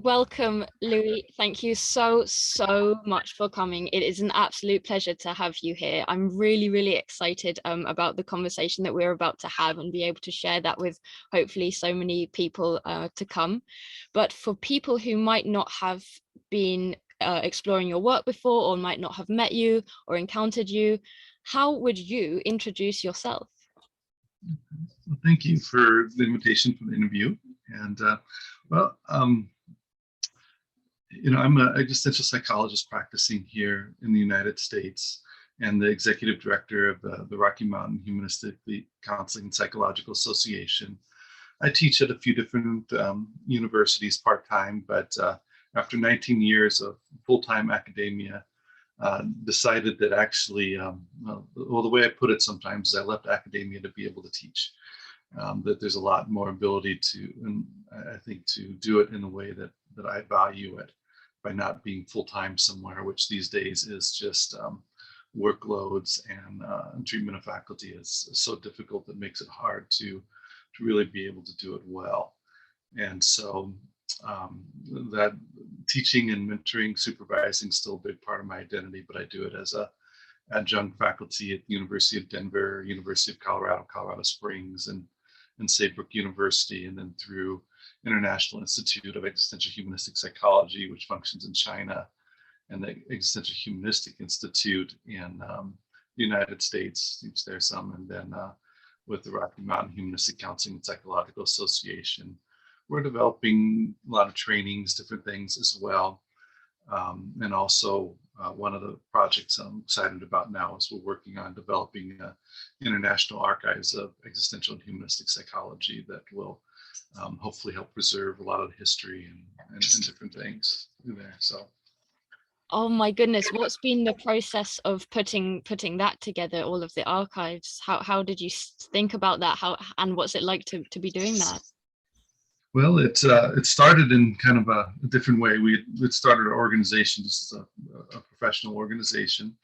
Welcome, Louis. Thank you so much for coming. It is an absolute pleasure to have you here. I'm really excited about the conversation that we're about to have and be able to share that with hopefully so many people to come. But for people who might not have been exploring your work before or might not have met you or encountered you, how would you introduce yourself? Well, thank you for the invitation for the interview. And well, I'm an existential psychologist practicing here in the United States and the executive director of the Rocky Mountain Humanistic Counseling and Psychological Association. I teach at a few different universities part-time, but after 19 years of full-time academia, decided that actually, well, the way I put it sometimes is I left academia to be able to teach. That there's a lot more ability to, and I think, to do it in a way that I value it by not being full-time somewhere, which these days is just workloads and treatment of faculty is so difficult that makes it hard to really be able to do it well. And so that teaching and mentoring, supervising, still a big part of my identity, but I do it as a adjunct faculty at the University of Denver, University of Colorado, Colorado Springs, and Saybrook University, and then through International Institute of Existential Humanistic Psychology, which functions in China, and the Existential Humanistic Institute in the United States, teach there some, and then with the Rocky Mountain Humanistic Counseling and Psychological Association, we're developing a lot of trainings, different things as well. And also one of the projects I'm excited about now is we're working on developing international archives of existential and humanistic psychology that will hopefully help preserve a lot of the history and different things in there. So. Oh my goodness, what's been the process of putting that together, all of the archives? How did you think about that? And what's it like to be doing that? Well, it started in kind of a different way. We started an organization. This is a professional organization,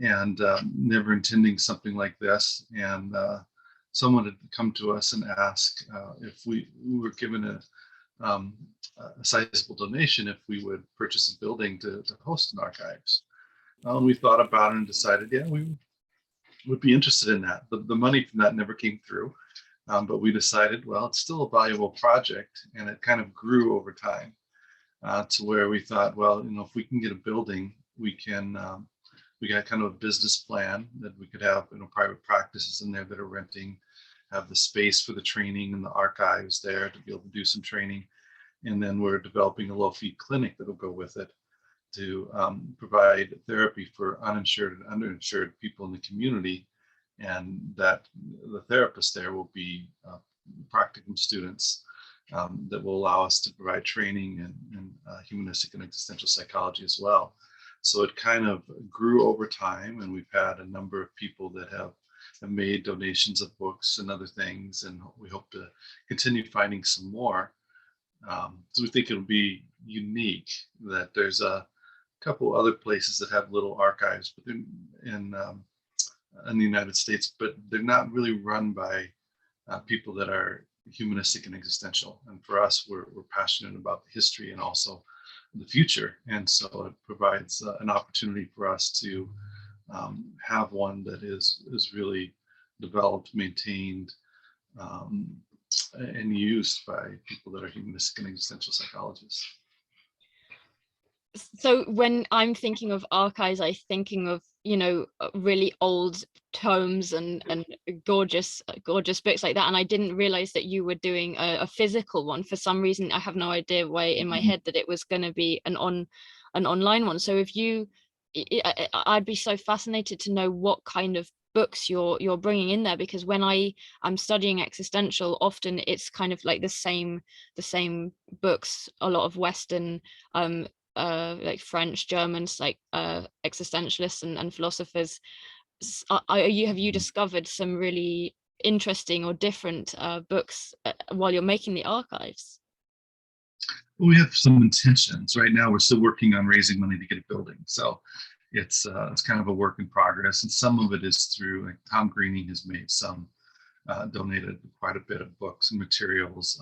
and never intending something like this. And someone had come to us and asked if we were given a sizable donation if we would purchase a building to host an archives. And we thought about it and decided, yeah, we would be interested in that. The money from that never came through. But we decided, well, it's still a valuable project, and it kind of grew over time to where we thought, well, if we can get a building, we got kind of a business plan that we could have, private practices in there that are renting, have the space for the training and the archives there to be able to do some training, and then we're developing a low-fee clinic that'll go with it to provide therapy for uninsured and underinsured people in the community. And that the therapists there will be practicum students that will allow us to provide training in humanistic and existential psychology as well. So it kind of grew over time, and we've had a number of people that have made donations of books and other things, and we hope to continue finding some more. So we think it'll be unique that there's a couple other places that have little archives, but in the United States, but they're not really run by people that are humanistic and existential. And for us, we're passionate about the history and also the future. And so it provides an opportunity for us to have one that is really developed, maintained, and used by people that are humanistic and existential psychologists. So when I'm thinking of archives, I'm thinking of, really old tomes and gorgeous books like that. And I didn't realize that you were doing a physical one. For some reason, I have no idea why in my head that it was going to be an online one. So I'd be so fascinated to know what kind of books you're bringing in there, because when I'm studying existential, often it's kind of like the same books, a lot of Western like French, Germans, like existentialists and philosophers. Have you discovered some really interesting or different books while you're making the archives? Well, we have some intentions. Right now, we're still working on raising money to get a building. So it's kind of a work in progress. And some of it is through, like, Tom Greening has made some, donated quite a bit of books and materials.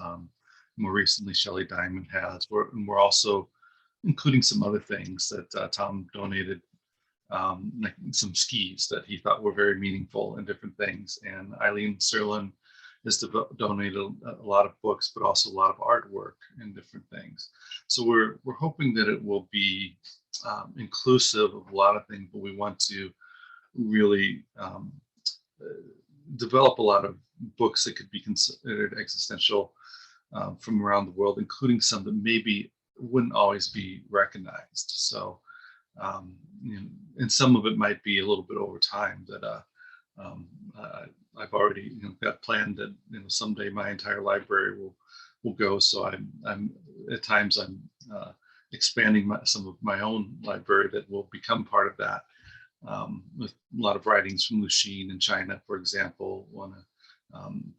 more recently Shelley Diamond has. We're also including some other things that Tom donated, like some skis that he thought were very meaningful and different things. And Eileen Serlin has donated a lot of books, but also a lot of artwork and different things. So we're hoping that it will be inclusive of a lot of things, but we want to really develop a lot of books that could be considered existential from around the world, including some that maybe wouldn't always be recognized. So, and some of it might be a little bit over time that I've already got planned that someday my entire library will go. So I'm at times I'm expanding some of my own library that will become part of that. With a lot of writings from Lushine in China, for example,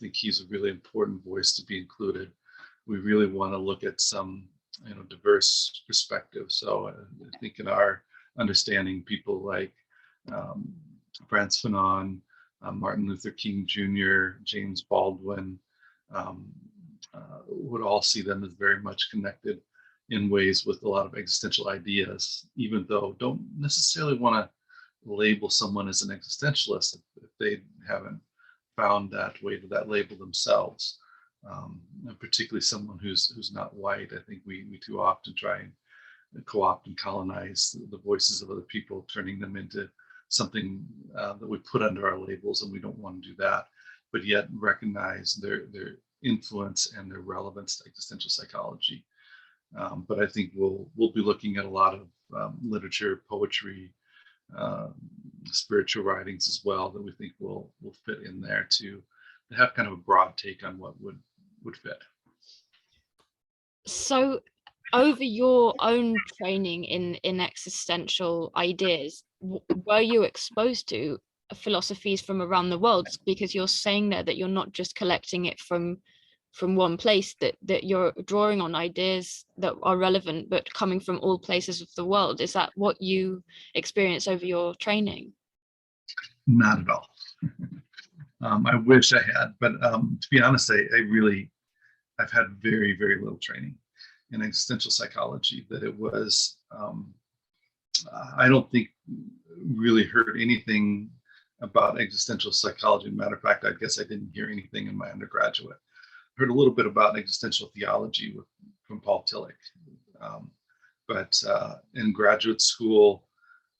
think he's a really important voice to be included. We really want to look at some diverse perspectives. So I think in our understanding, people like Frantz Fanon, Martin Luther King Jr., James Baldwin, would all see them as very much connected in ways with a lot of existential ideas, even though don't necessarily want to label someone as an existentialist if they haven't found that way to that label themselves. And particularly someone who's not white. I think we too often try and co-opt and colonize the voices of other people, turning them into something that we put under our labels, and we don't want to do that, but yet recognize their influence and their relevance to existential psychology. But I think we'll be looking at a lot of literature, poetry, spiritual writings as well that we think will fit in there to have kind of a broad take on what would fit. So over your own training in existential ideas, were you exposed to philosophies from around the world? Because you're saying there that you're not just collecting it from one place, that you're drawing on ideas that are relevant but coming from all places of the world. Is that what you experience over your training? Not at all. I wish I had, but to be honest, I've had very, very little training in existential psychology. That it was, I don't think really heard anything about existential psychology. Matter of fact, I guess I didn't hear anything in my undergraduate. Heard a little bit about existential theology from Paul Tillich, but in graduate school,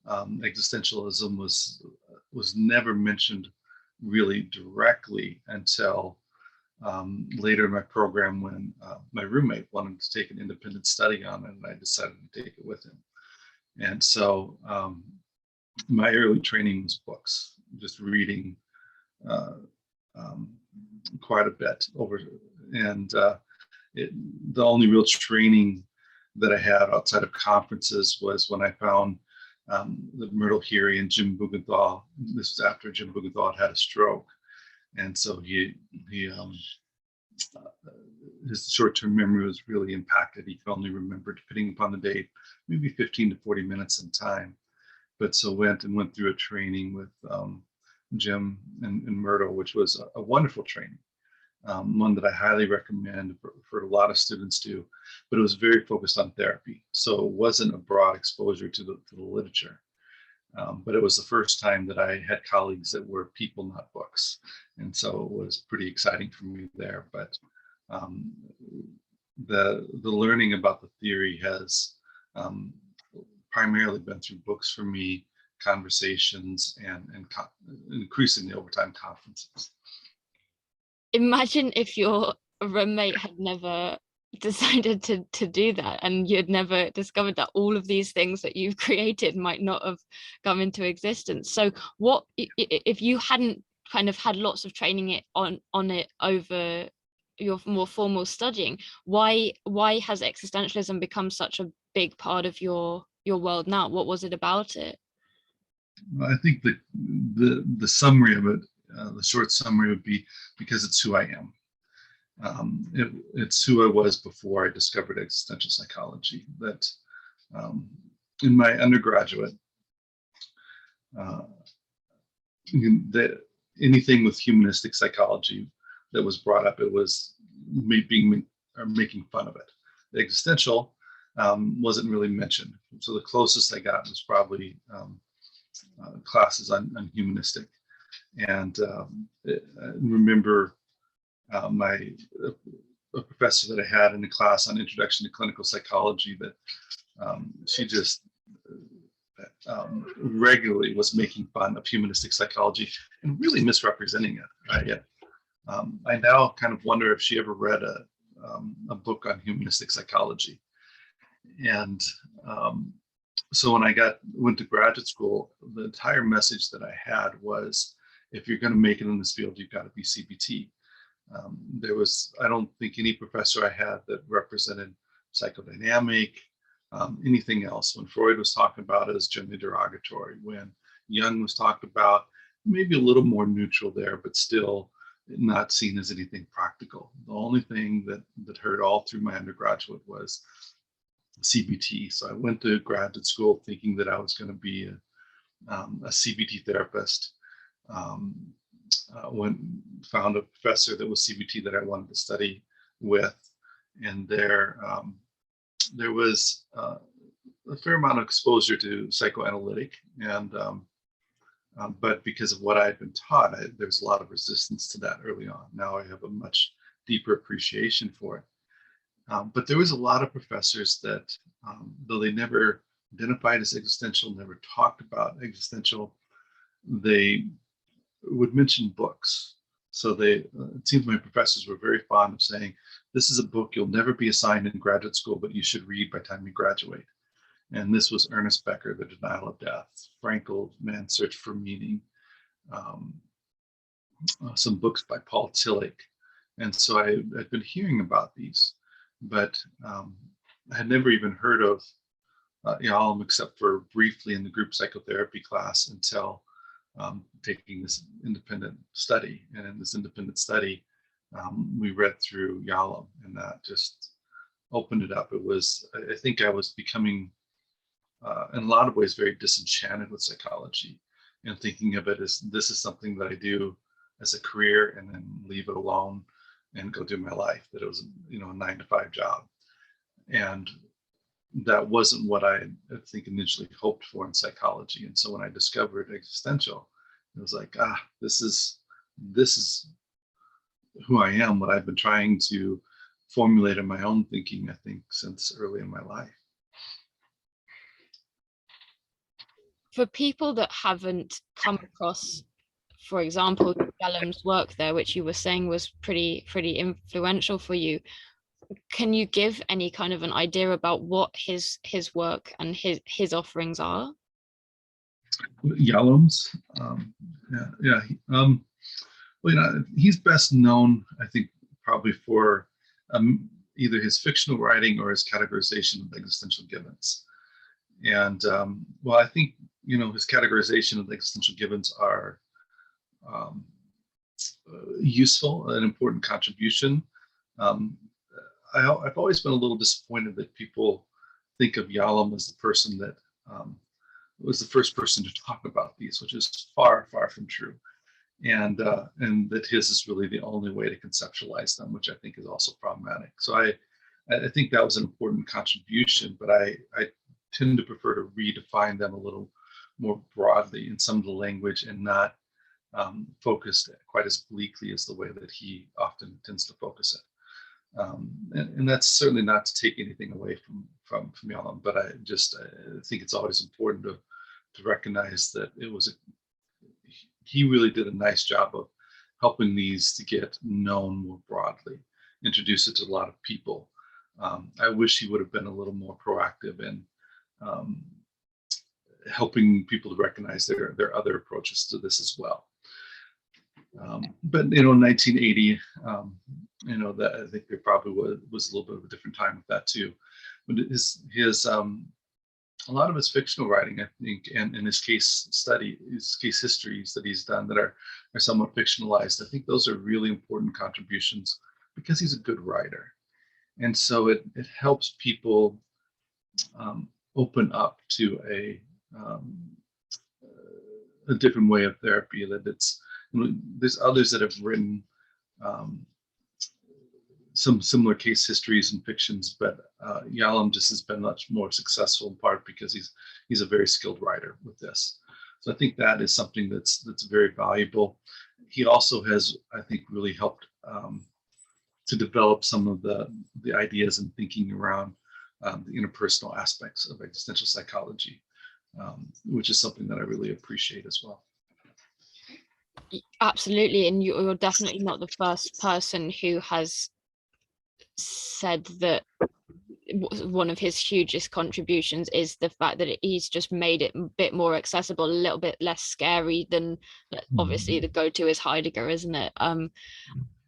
existentialism was never mentioned really directly until later in my program when my roommate wanted to take an independent study on it, and I decided to take it with him. And so my early training was books, just reading quite a bit over, and the only real training that I had outside of conferences was when I found the Myrtle Heary and Jim Bugenthal. This was after Jim Bugenthal had a stroke, and so his short-term memory was really impacted. He could only remember, depending upon the date, maybe 15 to 40 minutes in time. But so went through a training with Jim and Myrtle, which was a wonderful training, one that I highly recommend for a lot of students to. But it was very focused on therapy, so it wasn't a broad exposure to the literature. But it was the first time that I had colleagues that were people, not books, and so it was pretty exciting for me there. But the learning about the theory has primarily been through books for me, conversations, and increasingly over time conferences. Imagine if your roommate had never decided to do that, and you'd never discovered that all of these things that you've created might not have come into existence. So what if you hadn't kind of had lots of training on it over your more formal studying? Why has existentialism become such a big part of your world now? What was it about it? I think the summary of it, the short summary would be because it's who I am. It's who I was before I discovered existential psychology. That in my undergraduate, anything with humanistic psychology that was brought up, it was being are making fun of it. The existential wasn't really mentioned. So the closest I got was probably classes on humanistic. And I remember a professor that I had in a class on Introduction to Clinical Psychology that she just regularly was making fun of humanistic psychology and really misrepresenting it. I now kind of wonder if she ever read a book on humanistic psychology. And so when I went to graduate school, the entire message that I had was, if you're going to make it in this field, you've got to be CBT. I don't think any professor I had that represented psychodynamic, anything else. When Freud was talking about it, as generally derogatory. When Jung was talked about, maybe a little more neutral there, but still not seen as anything practical. The only thing that heard all through my undergraduate was CBT. So I went to graduate school thinking that I was going to be a CBT therapist. Found a professor that was CBT that I wanted to study with, and there was a fair amount of exposure to psychoanalytic, and but because of what I had been taught, there's a lot of resistance to that early on. Now I have a much deeper appreciation for it. But there was a lot of professors that, though they never identified as existential, never talked about existential, they would mention books. So it seems my professors were very fond of saying, this is a book you'll never be assigned in graduate school, but you should read by the time you graduate. And this was Ernest Becker, The Denial of Death, Frankl, Man's Search for Meaning, some books by Paul Tillich. And so I'd been hearing about these, but I had never even heard of Yalom except for briefly in the group psychotherapy class until taking this independent study. And in this independent study, we read through Yalom, and that just opened it up. I think I was becoming, in a lot of ways, very disenchanted with psychology and thinking of it as, this is something that I do as a career and then leave it alone and go do my life, that it was, a 9-to-5 job. And that wasn't what I think initially hoped for in psychology. And so when I discovered Existential, it was like, this is who I am, what I've been trying to formulate in my own thinking, I think, since early in my life. For people that haven't come across, for example, Yalom's work there, which you were saying was pretty influential for you, can you give any kind of an idea about what his work and his offerings are? Yalom's, well, he's best known, I think, probably for either his fictional writing or his categorization of existential givens. And well, I think his categorization of existential givens are useful, an important contribution. I've always been a little disappointed that people think of Yalom as the person that was the first person to talk about these, which is far, far from true. And that his is really the only way to conceptualize them, which I think is also problematic. So I think that was an important contribution, but I tend to prefer to redefine them a little more broadly in some of the language and not focused quite as bleakly as the way that he often tends to focus it. And that's certainly not to take anything away from Yalom, but I think it's always important to recognize that he really did a nice job of helping these to get known more broadly, introduce it to a lot of people. I wish he would have been a little more proactive in helping people to recognize there are other approaches to this as well. But in 1980, that I think there probably was a little bit of a different time with that too. But his a lot of his fictional writing, I think, and in his case histories that he's done that are somewhat fictionalized, I think those are really important contributions because he's a good writer. And so it helps people open up to a different way of therapy. That there's others that have written some similar case histories and fictions, but Yalom just has been much more successful in part because he's a very skilled writer with this. So I think that is something that's very valuable. He also has, I think, really helped to develop some of the ideas and thinking around the interpersonal aspects of existential psychology, which is something that I really appreciate as well. Absolutely, and you're definitely not the first person who has said that one of his hugest contributions is the fact that he's just made it a bit more accessible, a little bit less scary than obviously the go-to is Heidegger, isn't it?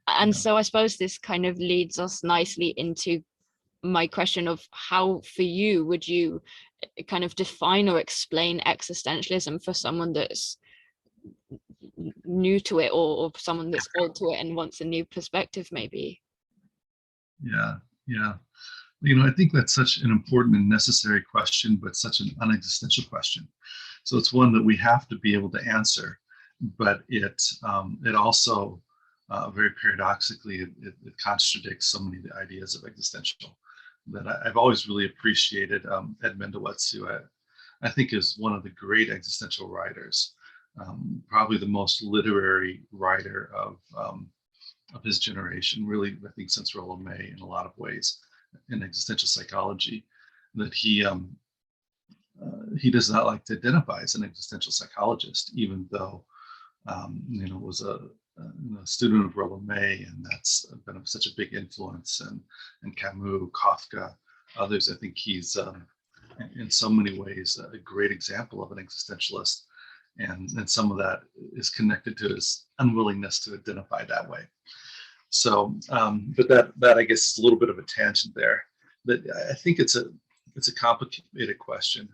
And so I suppose this kind of leads us nicely into my question of how for you would you kind of define or explain existentialism for someone that's new to it, or someone that's old to it and wants a new perspective maybe? Yeah. I think that's such an important and necessary question, but such an unexistential question. So it's one that we have to be able to answer, but it also very paradoxically, it contradicts so many of the ideas of existential that I've always really appreciated. Ed Mendowitz, who I think is one of the great existential writers, probably the most literary writer of his generation, really, I think, since Rollo May in a lot of ways in existential psychology, that he does not like to identify as an existential psychologist, even though was a student of Rollo May, and that's been such a big influence, and Camus, Kafka, others. I think he's in so many ways a great example of an existentialist, and some of that is connected to his unwillingness to identify that way. So, but that I guess is a little bit of a tangent there. But I think it's a complicated question.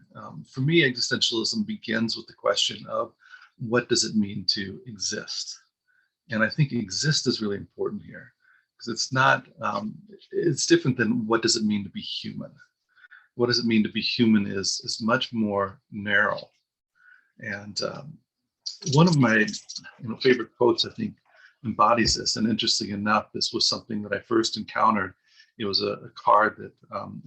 For me, existentialism begins with the question of what does it mean to exist? And I think exist is really important here, because it's not, it's different than what does it mean to be human? What does it mean to be human is much more narrow. And one of my favorite quotes, I think, embodies this. And interesting enough, this was something that I first encountered. It was a card that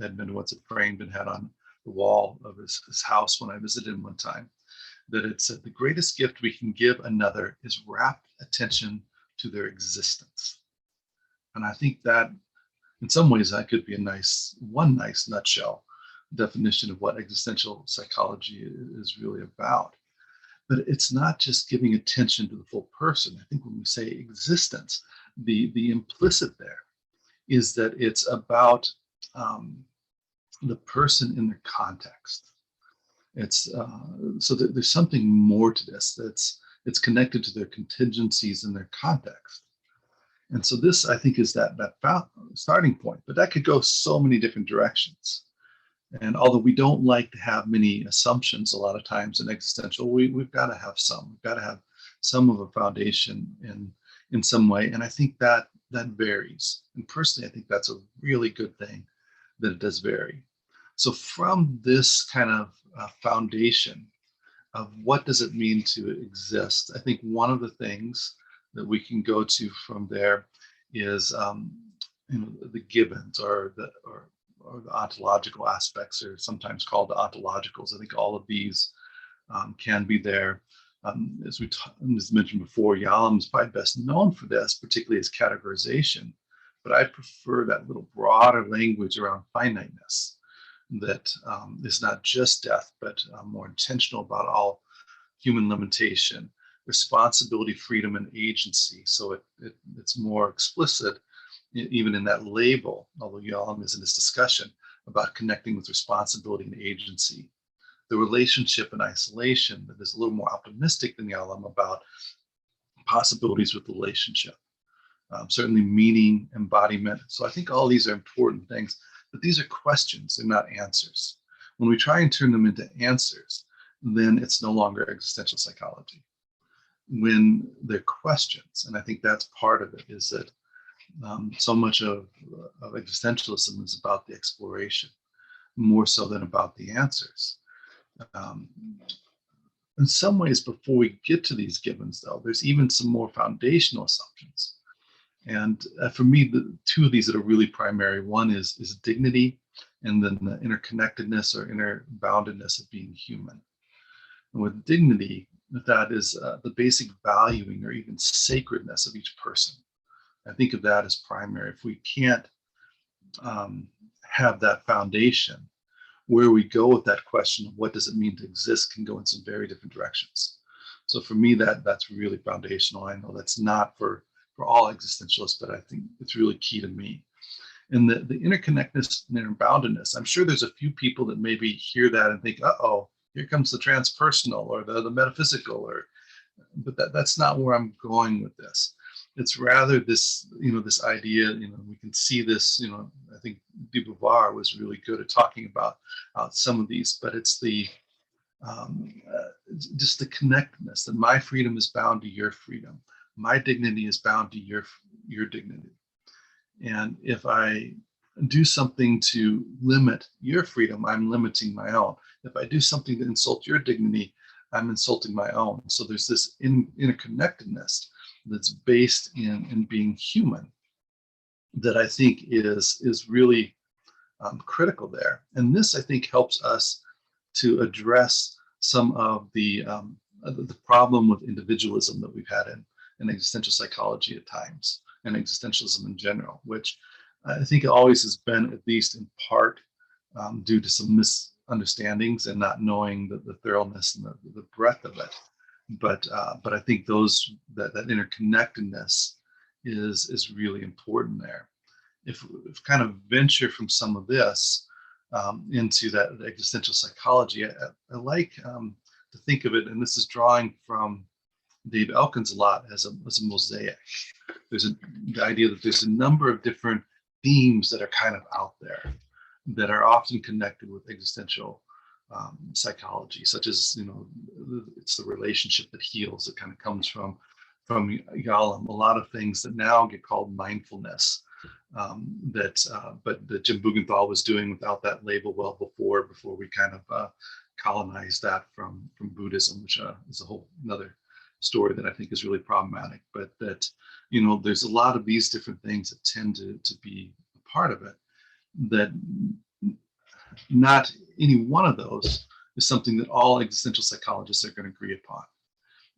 Ed Mendowitz had framed and had on the wall of his house when I visited him one time. That it said, the greatest gift we can give another is rapt attention to their existence. And I think that in some ways that could be one nice nutshell definition of what existential psychology is really about. But it's not just giving attention to the full person. I think when we say existence, the implicit there is that it's about the person in their context. It's so that there's something more to this. It's connected to their contingencies and their context. And so this, I think, is that starting point. But that could go so many different directions. And although we don't like to have many assumptions a lot of times in existential, we've got to have some. We've got to have some of a foundation in some way. And I think that varies. And personally, I think that's a really good thing that it does vary. So from this kind of foundation of what does it mean to exist, I think one of the things that we can go to from there is the givens or the ontological aspects, or sometimes called the ontologicals. I think all of these can be there. As mentioned before, Yalom is probably best known for this, particularly as categorization, but I prefer that little broader language around finiteness that is not just death, but more intentional about all human limitation, responsibility, freedom, and agency. So it's more explicit even in that label, although Yalom is in this discussion about connecting with responsibility and agency. The relationship and isolation that is a little more optimistic than Yalom about possibilities with relationship. Certainly meaning, embodiment. So I think all these are important things, but these are questions, they're not answers. When we try and turn them into answers, then it's no longer existential psychology. When they're questions, and I think that's part of it, is that so much of existentialism is about the exploration, more so than about the answers. In some ways, before we get to these givens, though, there's even some more foundational assumptions. And for me, the two of these that are really primary, one is dignity, and then the interconnectedness or interboundedness of being human. And with dignity, that is the basic valuing or even sacredness of each person. I think of that as primary. If we can't have that foundation, where we go with that question of what does it mean to exist can go in some very different directions. So for me, that's really foundational. I know that's not for all existentialists, but I think it's really key to me. And the interconnectedness and interboundedness, I'm sure there's a few people that maybe hear that and think, uh-oh, here comes the transpersonal or the metaphysical, but that's not where I'm going with this. It's rather this, this idea, we can see this, I think de Beauvoir was really good at talking about some of these, but it's just the connectedness that my freedom is bound to your freedom. My dignity is bound to your dignity. And if I do something to limit your freedom, I'm limiting my own. If I do something to insult your dignity, I'm insulting my own. So there's this interconnectedness that's based in being human that I think is really critical there. And this, I think, helps us to address some of the problem with individualism that we've had in existential psychology at times, and existentialism in general, which I think always has been, at least in part, due to some misunderstandings and not knowing the thoroughness and the breadth of it. But I think that interconnectedness is really important there. If kind of venture from some of this into that existential psychology, I like to think of it, and this is drawing from Dave Elkins a lot, as a mosaic. There's the idea that there's a number of different themes that are kind of out there that are often connected with existential psychology, such as, it's the relationship that heals. It kind of comes from Yalom. A lot of things that now get called mindfulness, but that Jim Bugenthal was doing without that label well before we kind of colonized that from Buddhism, which is a whole another story that I think is really problematic. But that, there's a lot of these different things that tend to be a part of it, that not any one of those is something that all existential psychologists are going to agree upon.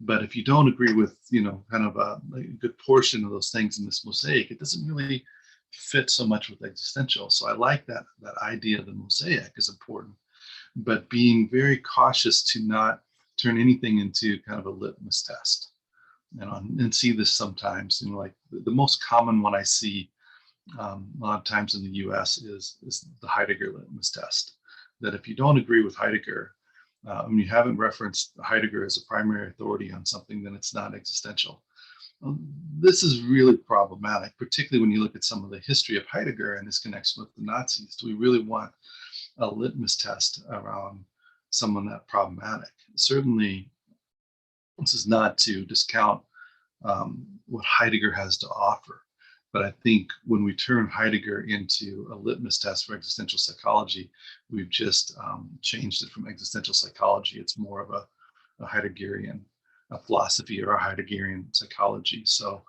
But if you don't agree with, kind of a good portion of those things in this mosaic, it doesn't really fit so much with existential. So I like that idea of the mosaic is important, but being very cautious to not turn anything into kind of a litmus test. And see this sometimes, like the most common one I see a lot of times in the US is the Heidegger litmus test. That if you don't agree with Heidegger, and you haven't referenced Heidegger as a primary authority on something, then it's not existential. This is really problematic, particularly when you look at some of the history of Heidegger and his connection with the Nazis. Do we really want a litmus test around someone that problematic? Certainly, this is not to discount what Heidegger has to offer. But I think when we turn Heidegger into a litmus test for existential psychology, we've just changed it from existential psychology. It's more of a Heideggerian philosophy or a Heideggerian psychology. So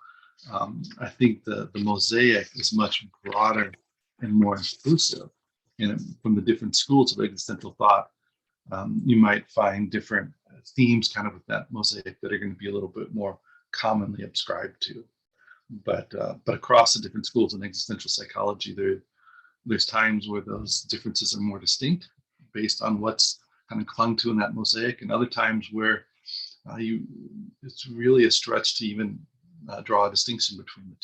I think the mosaic is much broader and more inclusive. And from the different schools of existential thought, you might find different themes kind of with that mosaic that are going to be a little bit more commonly ascribed to. But across the different schools in existential psychology, there's times where those differences are more distinct based on what's kind of clung to in that mosaic, and other times where it's really a stretch to even draw a distinction between the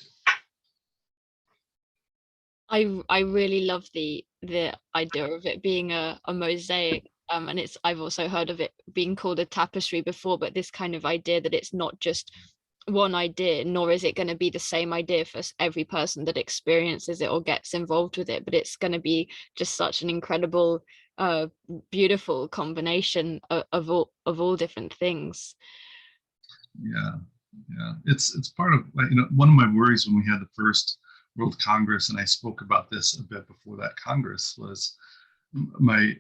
two. I really love the idea of it being a mosaic, and I've also heard of it being called a tapestry before, but this kind of idea that it's not just one idea, nor is it going to be the same idea for every person that experiences it or gets involved with it, but it's going to be just such an incredible beautiful combination of all different things. Yeah, it's part of, one of my worries when we had the first World Congress, and I spoke about this a bit before that Congress, was my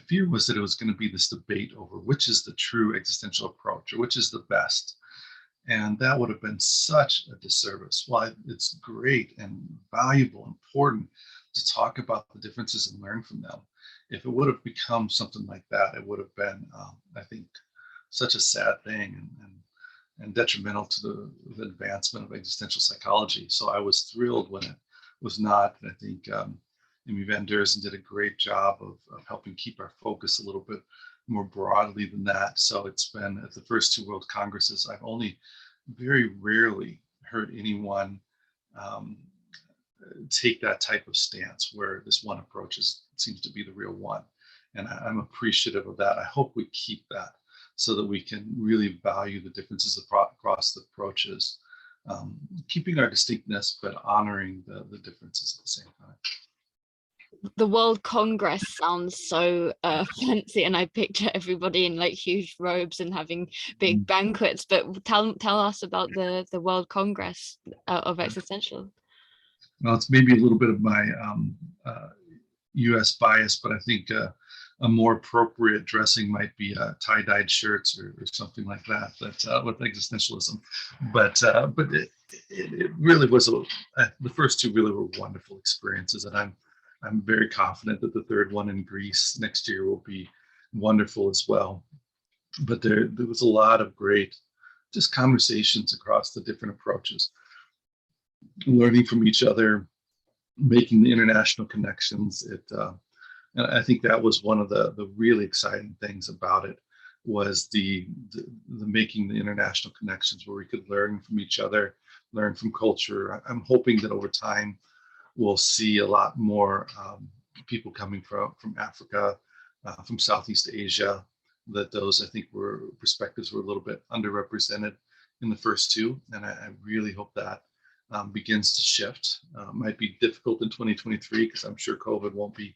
fear was that it was going to be this debate over which is the true existential approach or which is the best. And that would have been such a disservice. While it's great and valuable, important to talk about the differences and learn from them, if it would have become something like that, it would have been, I think, such a sad thing and detrimental to the advancement of existential psychology. So I was thrilled when it was not. And I think Amy Van Derzen did a great job of helping keep our focus a little bit more broadly than that. So it's been at the first two World Congresses, I've only very rarely heard anyone um, take that type of stance where this one approach seems to be the real one. And I'm appreciative of that. I hope we keep that so that we can really value the differences across the approaches, keeping our distinctness, but honoring the differences at the same time. The World Congress sounds so fancy, and I picture everybody in like huge robes and having big banquets. But tell us about the World Congress of Existential. Well, it's maybe a little bit of my U.S. bias, but I think a more appropriate dressing might be tie-dyed shirts or something like that. But with existentialism, but it really was the first two really were wonderful experiences, and I'm very confident that the third one in Greece next year will be wonderful as well. But there was a lot of great just conversations across the different approaches, learning from each other, making the international connections. And I think that was one of the really exciting things about it, was the making the international connections where we could learn from each other, learn from culture. I'm hoping that over time we'll see a lot more people coming from Africa, from Southeast Asia, that those I think perspectives were a little bit underrepresented in the first two. And I really hope that begins to shift. Might be difficult in 2023 because I'm sure COVID won't be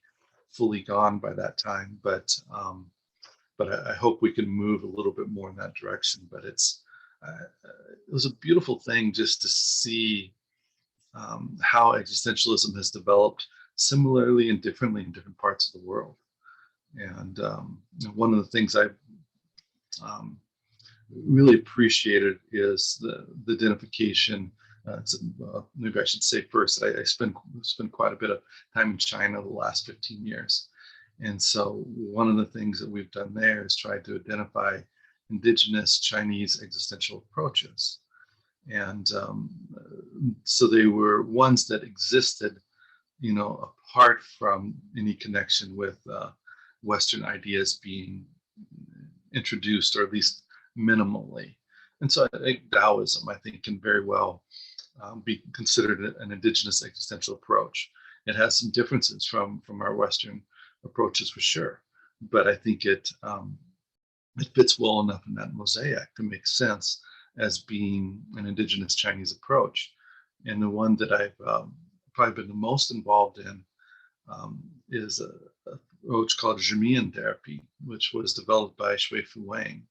fully gone by that time, but I hope we can move a little bit more in that direction. But it was a beautiful thing just to see how existentialism has developed similarly and differently in different parts of the world. And one of the things I really appreciated is the identification. Maybe I should say first, I spent quite a bit of time in China the last 15 years. And so one of the things that we've done there is try to identify indigenous Chinese existential approaches. And so they were ones that existed, apart from any connection with Western ideas being introduced, or at least minimally. And so I think Taoism, I think, can very well be considered an indigenous existential approach. It has some differences from our Western approaches for sure, but I think it fits well enough in that mosaic to make sense as being an indigenous Chinese approach. And the one that I've probably been the most involved in is a approach called Zhimian therapy, which was developed by Shui-Fu Wang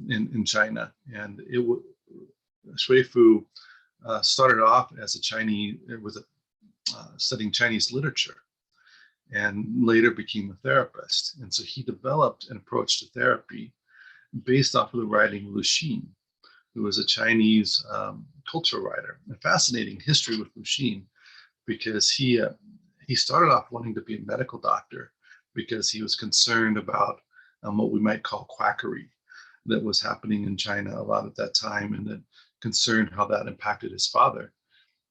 in China. And Shui-Fu started off as studying Chinese literature, and later became a therapist. And so he developed an approach to therapy based off of the writing of Lu Xun, who was a Chinese cultural writer. A fascinating history with Lu Xun, because he started off wanting to be a medical doctor because he was concerned about what we might call quackery that was happening in China a lot at that time, and then concerned how that impacted his father.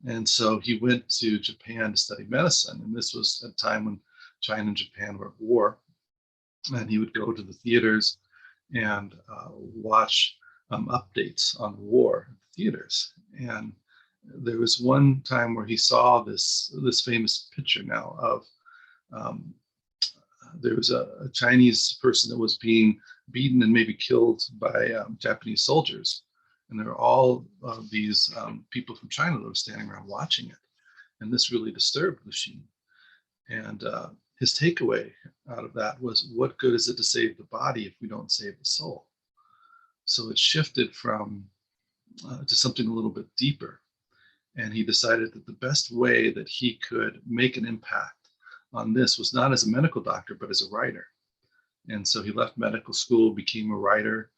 And so he went to Japan to study medicine. And this was a time when China and Japan were at war. And he would go to the theaters and watch updates on the war at the theaters. And there was one time where he saw this famous picture now of there was a Chinese person that was being beaten and maybe killed by Japanese soldiers. And there were all of these people from China that were standing around watching it. And this really disturbed Lu Xun. And his takeaway out of that was, what good is it to save the body if we don't save the soul? So it shifted from to something a little bit deeper. And he decided that the best way that he could make an impact on this was not as a medical doctor, but as a writer. And so he left medical school, became a writer,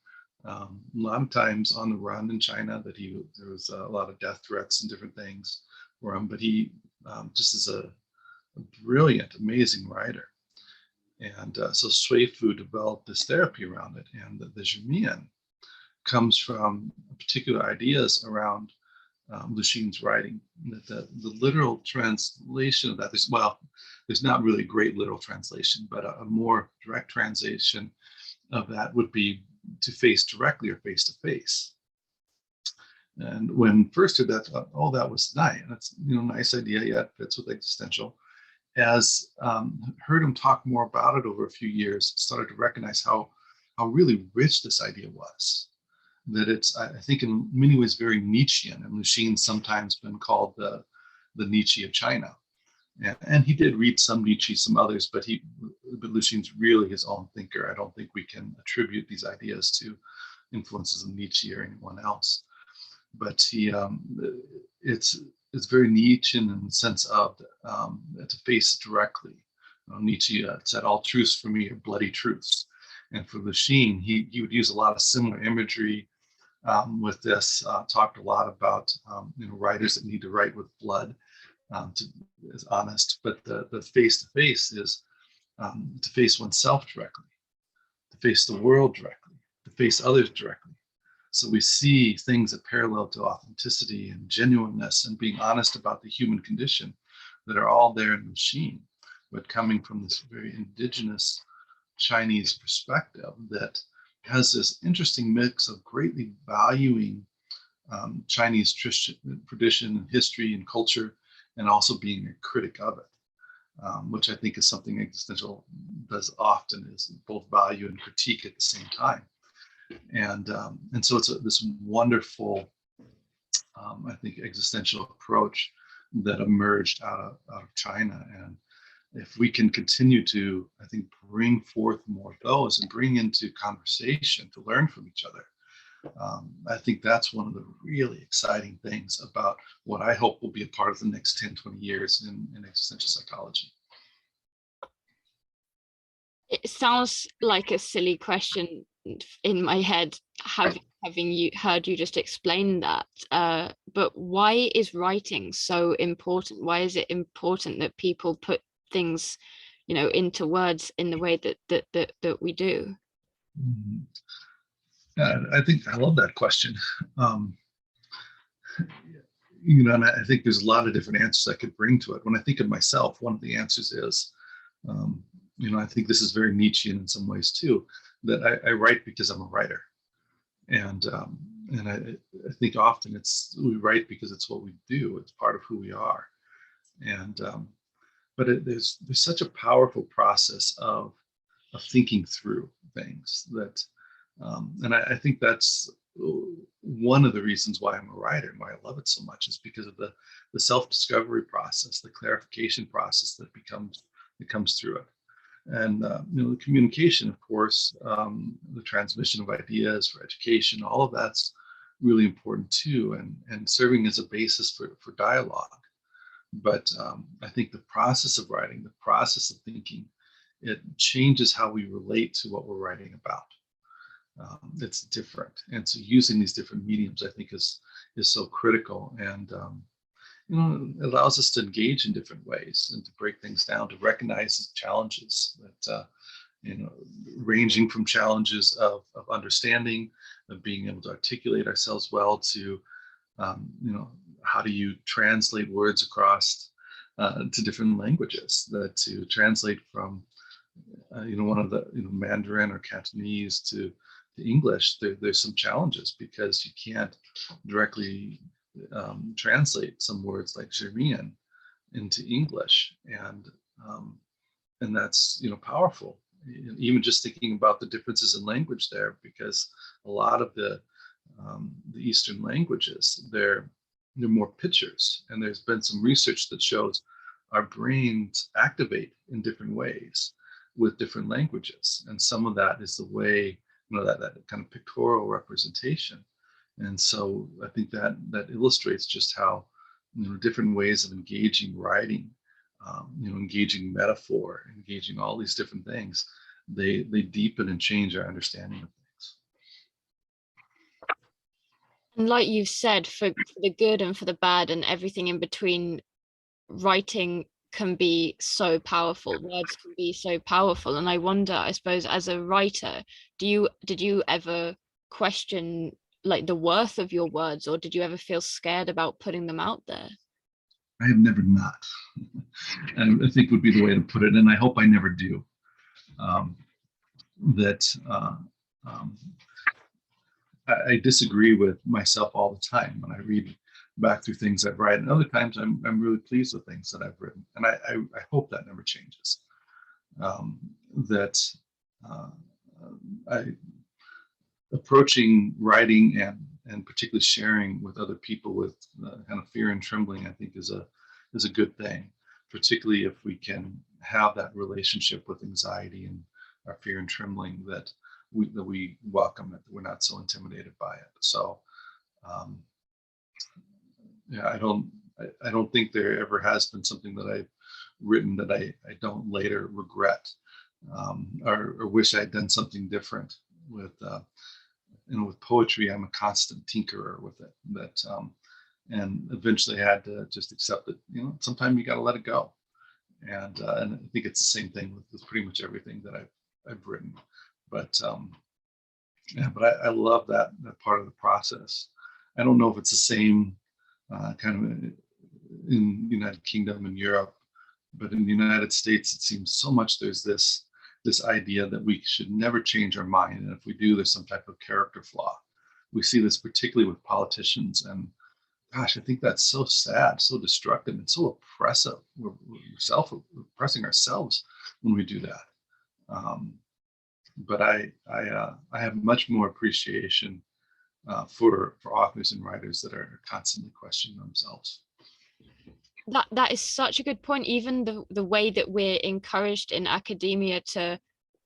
A lot of times on the run in China, there was a lot of death threats and different things for him, but he just is a brilliant, amazing writer. And so Sui Fu developed this therapy around it, and the Zhimian comes from particular ideas around Lucien's writing. That the literal translation of that is, well, there's not really a great literal translation, but a more direct translation of that would be to face directly or face to face. And when first heard that, thought, oh, that was nice. That's nice idea. Yeah, it fits with existential. As heard him talk more about it over a few years, started to recognize how really rich this idea was. That it's, I think, in many ways very Nietzschean, and Lucien's sometimes been called the Nietzsche of China. And he did read some Nietzsche, some others, but Lucien's really his own thinker. I don't think we can attribute these ideas to influences of Nietzsche or anyone else. But it's very Nietzschean in the sense of to face directly. Nietzsche said, "All truths for me are bloody truths," and for Lucien, he would use a lot of similar imagery with this. Talked a lot about writers that need to write with blood, is honest, but the face to face is to face oneself directly, to face the world directly, to face others directly. So we see things that parallel to authenticity and genuineness and being honest about the human condition that are all there in the machine, but coming from this very indigenous Chinese perspective that has this interesting mix of greatly valuing Chinese tradition and history and culture, and also being a critic of it, which I think is something Existential does often, is both value and critique at the same time. And so it's this wonderful, I think, existential approach that emerged out of China. And if we can continue to, I think, bring forth more of those and bring into conversation to learn from each other, I think that's one of the really exciting things about what I hope will be a part of the next 10, 20 years in existential psychology. It sounds like a silly question in my head, having you heard you just explain that. But why is writing so important? Why is it important that people put things, into words in the way that we do? Mhm. I think I love that question. And I think there's a lot of different answers I could bring to it. When I think of myself, one of the answers is, I think this is very Nietzschean in some ways too, that I write because I'm a writer. And I think often we write because it's what we do. It's part of who we are. And but there's such a powerful process of thinking through things that, and I think that's one of the reasons why I'm a writer and why I love it so much, is because of the self-discovery process, the clarification process that comes through it. And the communication, of course, the transmission of ideas for education, all of that's really important too, and serving as a basis for dialogue. But I think the process of writing, the process of thinking, it changes how we relate to what we're writing about. It's different, and so using these different mediums, I think, is so critical, and it allows us to engage in different ways and to break things down, to recognize challenges that ranging from challenges of understanding, of being able to articulate ourselves well, to how do you translate words across to different languages, that to translate from one of the Mandarin or Cantonese to English, there's some challenges because you can't directly translate some words like German into English, and that's powerful. Even just thinking about the differences in language there, because a lot of the Eastern languages, they're more pictures, and there's been some research that shows our brains activate in different ways with different languages, and some of that is the way that kind of pictorial representation. And so I think that illustrates just how different ways of engaging writing, engaging metaphor, engaging all these different things, they deepen and change our understanding of things. And like you've said, for the good and for the bad and everything in between, writing can be so powerful. Words can be so powerful. And I wonder, I suppose, as a writer, did you ever question like the worth of your words, or did you ever feel scared about putting them out there? I have never not. I think would be the way to put it, and I hope I never do. Um, that um, I disagree with myself all the time when I read back through things I've written. And other times I'm really pleased with things that I've written, and I hope that never changes. That uh, I approaching writing and particularly sharing with other people with kind of fear and trembling, I think is a good thing, particularly if we can have that relationship with anxiety and our fear and trembling, that we welcome it, that we're not so intimidated by it. So um, yeah, I don't think there ever has been something that I've written that I don't later regret, or wish I'd done something different with. With poetry, I'm a constant tinkerer with it. And eventually I had to just accept that. Sometimes you got to let it go. And I think it's the same thing with pretty much everything that I've written. But yeah, but I love that part of the process. I don't know if it's the same kind of in the United Kingdom and Europe, but in the United States, it seems so much there's this idea that we should never change our mind, and if we do, there's some type of character flaw. We see this particularly with politicians, and gosh, I think that's so sad, so destructive, and so oppressive. We're self-oppressing ourselves when we do that. Um, but I have much more appreciation for authors and writers that are constantly questioning themselves. That is such a good point. Even the way that we're encouraged in academia to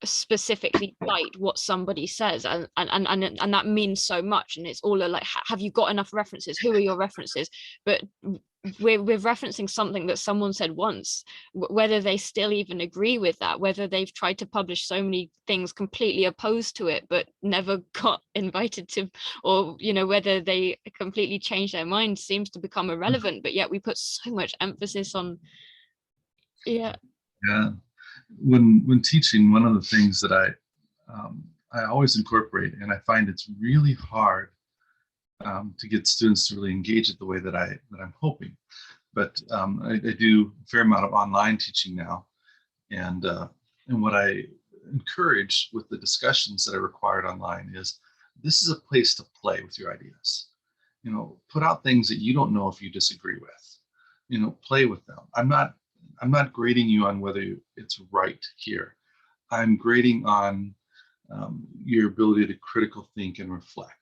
specifically cite what somebody says, and that means so much, and it's all like, have you got enough references, who are your references? But we're referencing something that someone said once, whether they still even agree with that, whether they've tried to publish so many things completely opposed to it but never got invited to, or whether they completely change their mind, seems to become irrelevant. But yet we put so much emphasis on. Yeah. Yeah, when teaching, one of the things that I always incorporate, and I find it's really hard to get students to really engage it the way that I'm hoping. But I do a fair amount of online teaching now, and what I encourage with the discussions that are required online is this is a place to play with your ideas. Put out things that you don't know if you disagree with. Play with them. I'm not grading you on whether it's right here. I'm grading on your ability to critical think and reflect.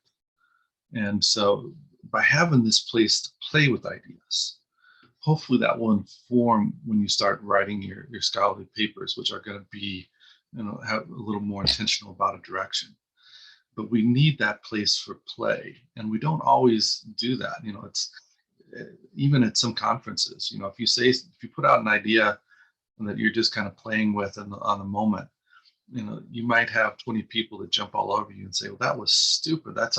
And so by having this place to play with ideas, hopefully that will inform when you start writing your scholarly papers, which are going to be, have a little more intentional about a direction. But we need that place for play, and we don't always do that. It's even at some conferences. If you put out an idea that you're just kind of playing with on the moment, you might have 20 people that jump all over you and say, well, that was stupid, that's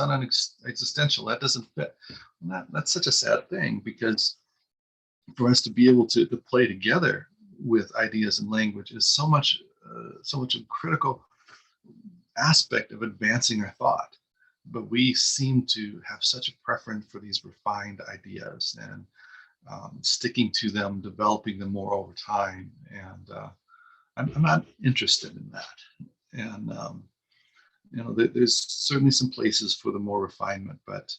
existential, that doesn't fit. That's such a sad thing, because for us to be able to play together with ideas and language is so much a critical aspect of advancing our thought. But we seem to have such a preference for these refined ideas, and sticking to them, developing them more over time. And I'm not interested in that. And there's certainly some places for the more refinement, but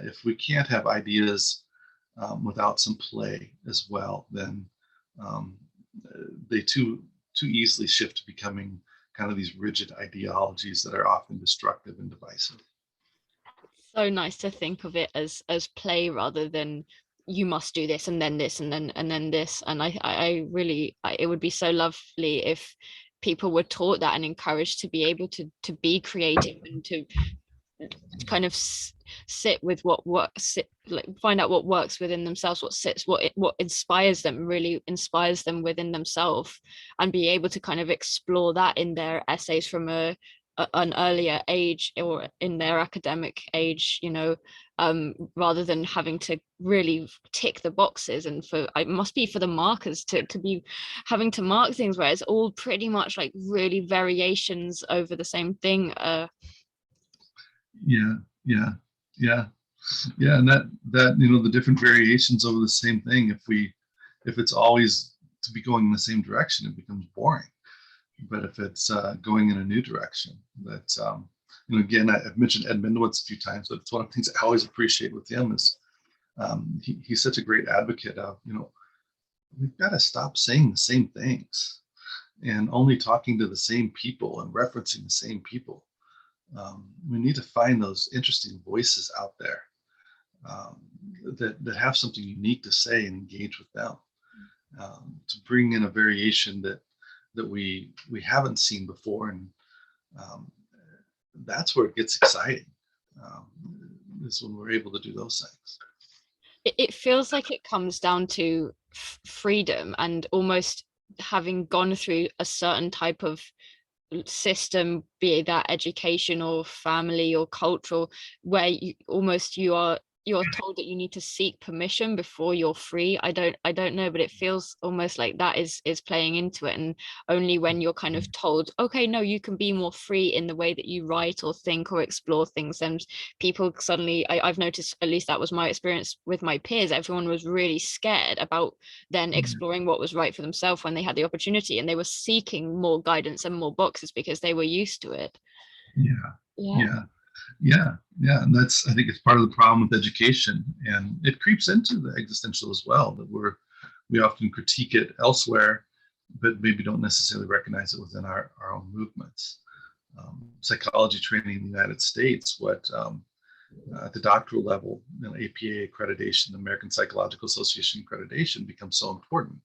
if we can't have ideas without some play as well, then um, they too easily shift to becoming kind of these rigid ideologies that are often destructive and divisive. So nice to think of it as play rather than you must do this and then this and then this. And I really, it would be so lovely if people were taught that and encouraged to be able to be creative and to kind of sit with what works, like find out what works within themselves, what inspires them, really inspires them within themselves, and be able to kind of explore that in their essays from a an earlier age or in their academic age, rather than having to really tick the boxes, and for it must be for the markers to be having to mark things where it's all pretty much like really variations over the same thing. Yeah, yeah, yeah, yeah, and that the different variations over the same thing. If it's always to be going in the same direction, it becomes boring. But if it's going in a new direction, that again, I've mentioned Ed Mendowitz a few times, but it's one of the things I always appreciate with him is he's such a great advocate of we've got to stop saying the same things and only talking to the same people and referencing the same people. We need to find those interesting voices out there that have something unique to say and engage with them, to bring in a variation that we haven't seen before, and that's where it gets exciting. Is when we're able to do those things. It feels like it comes down to freedom, and almost having gone through a certain type of system, be that education or family or cultural, where you're told that you need to seek permission before you're free. I don't know, but it feels almost like that is playing into it, and only when you're kind of told, okay, no, you can be more free in the way that you write or think or explore things, and people suddenly, I've noticed, at least that was my experience with my peers, everyone was really scared about then exploring what was right for themselves when they had the opportunity, and they were seeking more guidance and more boxes because they were used to it. Yeah, Yeah. yeah, yeah, and I think it's part of the problem with education, and it creeps into the existential as well, that we often critique it elsewhere, but maybe don't necessarily recognize it within our own movements. Psychology training in the United States, at the doctoral level, APA accreditation, the American Psychological Association accreditation, becomes so important.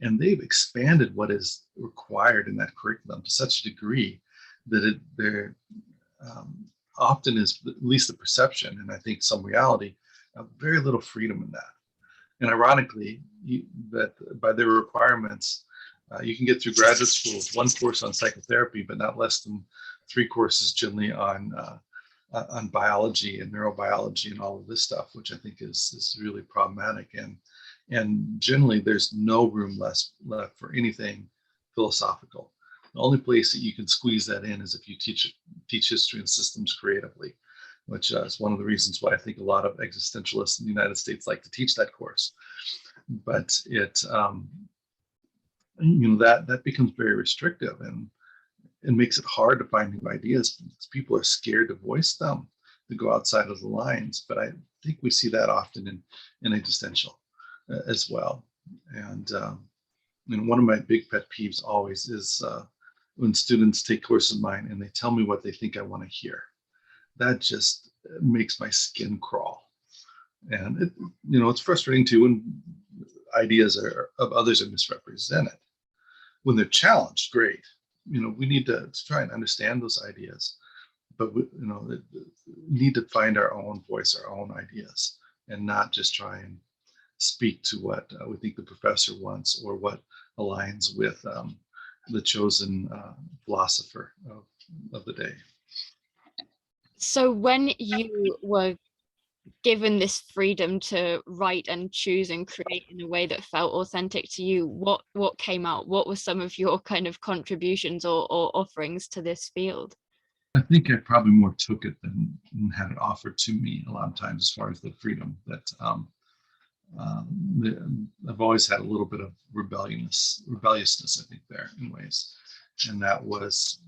And they've expanded what is required in that curriculum to such a degree that there often is, at least the perception, and I think some reality, very little freedom in that. And ironically, that by their requirements, you can get through graduate school with one course on psychotherapy, but not less than 3 courses generally on biology and neurobiology and all of this stuff, which I think is really problematic. And generally, there's no room left for anything philosophical. The only place that you can squeeze that in is if you teach history and systems creatively, which is one of the reasons why I think a lot of existentialists in the United States like to teach that course. But it that becomes very restrictive, and it makes it hard to find new ideas because people are scared to voice them, to go outside of the lines. But I think we see that often in existential as well. And one of my big pet peeves always is when students take courses of mine and they tell me what they think I want to hear. That just makes my skin crawl. And it's frustrating too when ideas of others are misrepresented. When they're challenged, great. We need to try and understand those ideas, but we need to find our own voice, our own ideas, and not just try and speak to what we think the professor wants or what aligns with the chosen philosopher of the day. So when you were given this freedom to write and choose and create in a way that felt authentic to you, what came out? What were some of your kind of contributions or offerings to this field? I think I probably more took it than had it offered to me a lot of times, as far as the freedom that I've always had a little bit of rebelliousness, I think, there in ways. And that was,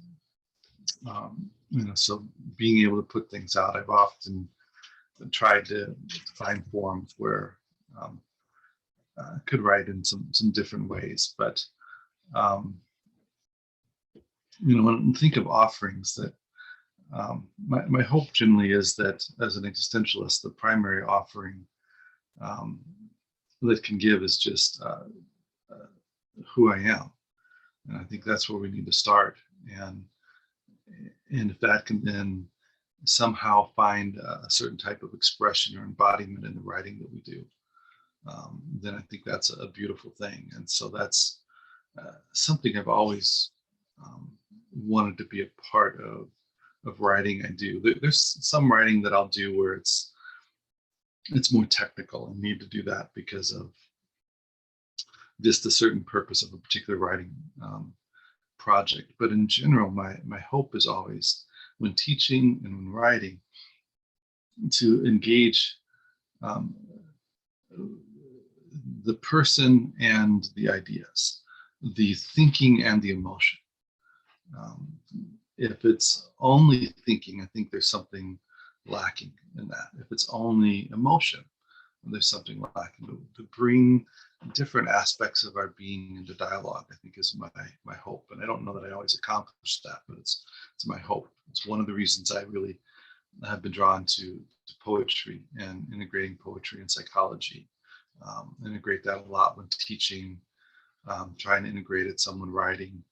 so being able to put things out, I've often tried to find forums where I could write in some different ways. But, when I think of offerings, that my hope generally is that as an existentialist, the primary offering that can give is just who I am. And I think that's where we need to start. And if that can then somehow find a certain type of expression or embodiment in the writing that we do, then I think that's a beautiful thing. And so that's something I've always wanted to be a part of writing I do. There's some writing that I'll do where it's more technical and need to do that because of just a certain purpose of a particular writing project. But in general, my hope is always when teaching and when writing to engage um, the person and the ideas, the thinking and the emotion. Um, if it's only thinking, I think there's something lacking in that. If it's only emotion, there's something lacking. To bring different aspects of our being into dialogue, I think is my hope. And I don't know that I always accomplish that, but it's my hope. It's one of the reasons I really have been drawn to poetry and integrating poetry and psychology. Integrate that a lot when teaching, trying to integrate it, someone writing,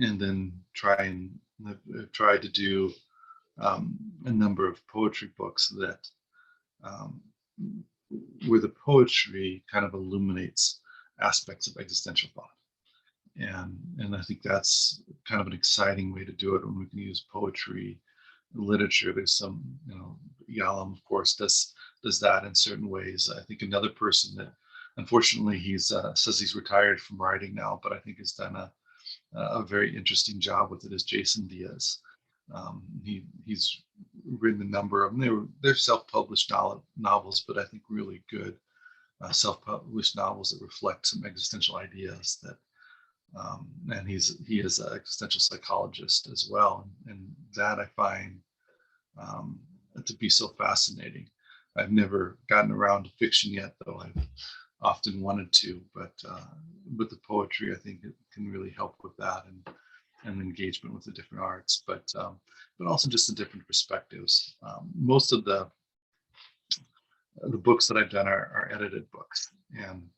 and then try to do a number of poetry books that where the poetry kind of illuminates aspects of existential thought. And I think that's kind of an exciting way to do it when we can use poetry, literature. There's some, Yalom, of course, does that in certain ways. I think another person that, unfortunately, he's says he's retired from writing now, but I think has done a very interesting job with it is Jason Diaz. He's written a number of them. They're self-published novels, but I think really good self-published novels that reflect some existential ideas that. And he is an existential psychologist as well, and that I find to be so fascinating. I've never gotten around to fiction yet, though I've often wanted to, but the poetry I think it can really help with that and engagement with the different arts, but also just the different perspectives. Most of the books that I've done are edited books, and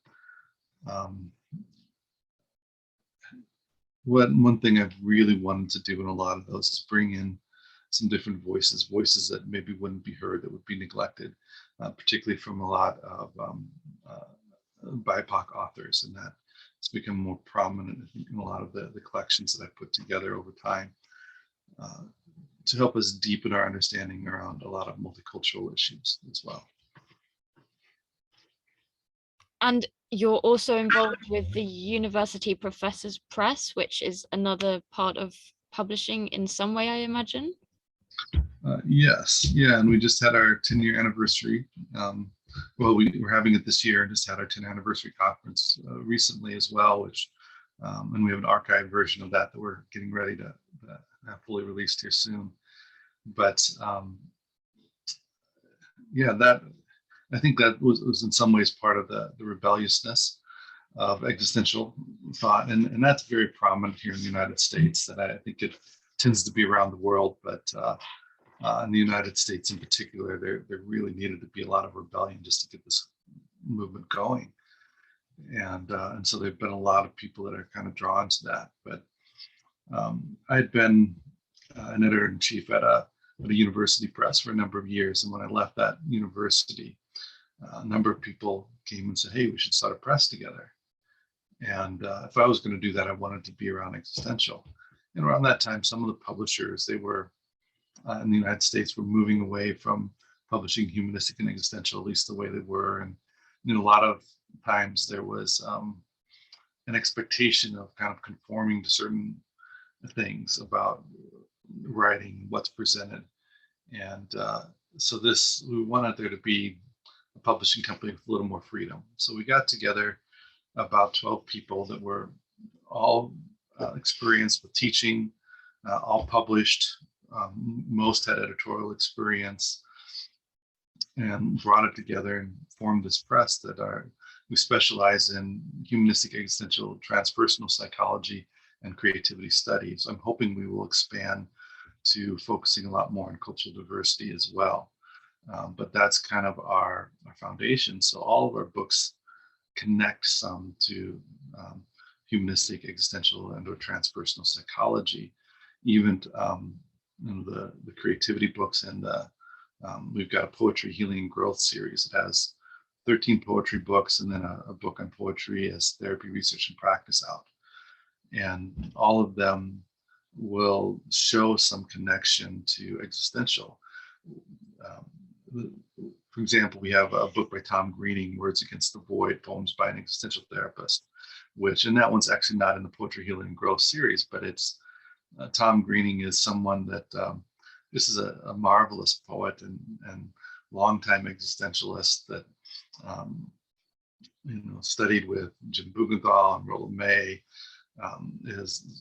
one thing I've really wanted to do in a lot of those is bring in some different voices that maybe wouldn't be heard, that would be neglected, particularly from a lot of BIPOC authors, and that it's become more prominent, I think, in a lot of the collections that I've put together over time to help us deepen our understanding around a lot of multicultural issues as well. And you're also involved with the University Professors Press, which is another part of publishing in some way, I imagine. Yes, yeah, and we just had our 10-year anniversary. Well, we're having it this year and just had our 10th anniversary conference recently as well, which and we have an archived version of that we're getting ready to have fully released here soon. But yeah, that I think that was in some ways part of the rebelliousness of existential thought, and that's very prominent here in the United States. That I think it tends to be around the world, but in the United States in particular, there really needed to be a lot of rebellion just to get this movement going, and so there've been a lot of people that are kind of drawn to that. But I'd been an editor-in-chief at a university press for a number of years, and when I left that university, a number of people came and said, "Hey, we should start a press together." And if I was going to do that, I wanted to be around existential. And around that time, some of the publishers, they were in the United States, were moving away from publishing humanistic and existential, at least the way they were. And a lot of times there was an expectation of kind of conforming to certain things about writing, what's presented. And so we wanted there to be a publishing company with a little more freedom. So we got together about 12 people that were all experienced with teaching, all published. Most had editorial experience, and brought it together and formed this press we specialize in humanistic, existential, transpersonal psychology and creativity studies. I'm hoping we will expand to focusing a lot more on cultural diversity as well. But that's kind of our foundation. So all of our books connect some to humanistic, existential, and or transpersonal psychology. Even the creativity books, and we've got a poetry, healing, and growth series. It has 13 poetry books and then a book on poetry as therapy, research, and practice out. And all of them will show some connection to existential. For example, we have a book by Tom Greening, Words Against the Void, Poems by an Existential Therapist, and that one's actually not in the Poetry, Healing, and Growth series, but it's Tom Greening is someone that this is a marvelous poet and longtime existentialist that studied with Jim Bugenthal and Roland May.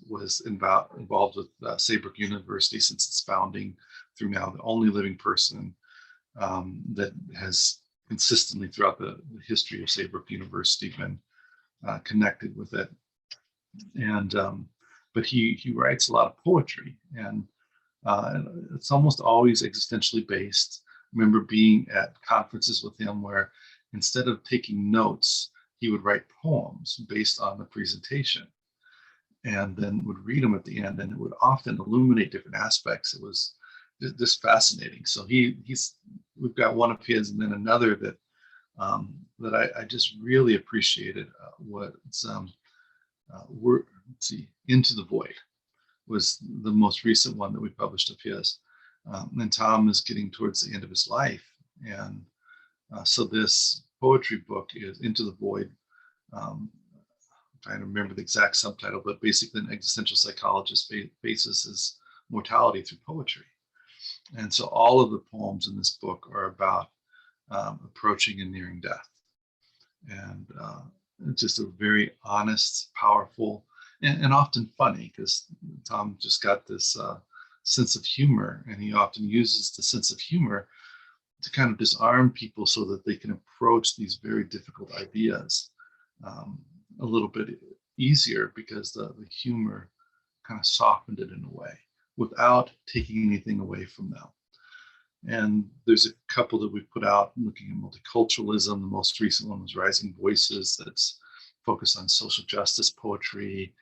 Was involved with Saybrook University since its founding through now, the only living person that has consistently throughout the history of Saybrook University been connected with it. And but he writes a lot of poetry, and it's almost always existentially based. I remember being at conferences with him where instead of taking notes, he would write poems based on the presentation, and then would read them at the end, and it would often illuminate different aspects. It was just fascinating. So we've got one of his, and then another that I just really appreciated. Let's see, Into the Void was the most recent one that we published of his. And Tom is getting towards the end of his life, and so this poetry book is Into the Void. Trying to remember the exact subtitle, but basically an existential psychologist faces his mortality through poetry. And so all of the poems in this book are about approaching and nearing death. And it's just a very honest, powerful, and often funny, because Tom just got this sense of humor, and he often uses the sense of humor to kind of disarm people so that they can approach these very difficult ideas a little bit easier, because the humor kind of softened it in a way without taking anything away from them. And there's a couple that we've put out looking at multiculturalism. The most recent one was Rising Voices, that's focused on social justice poetry,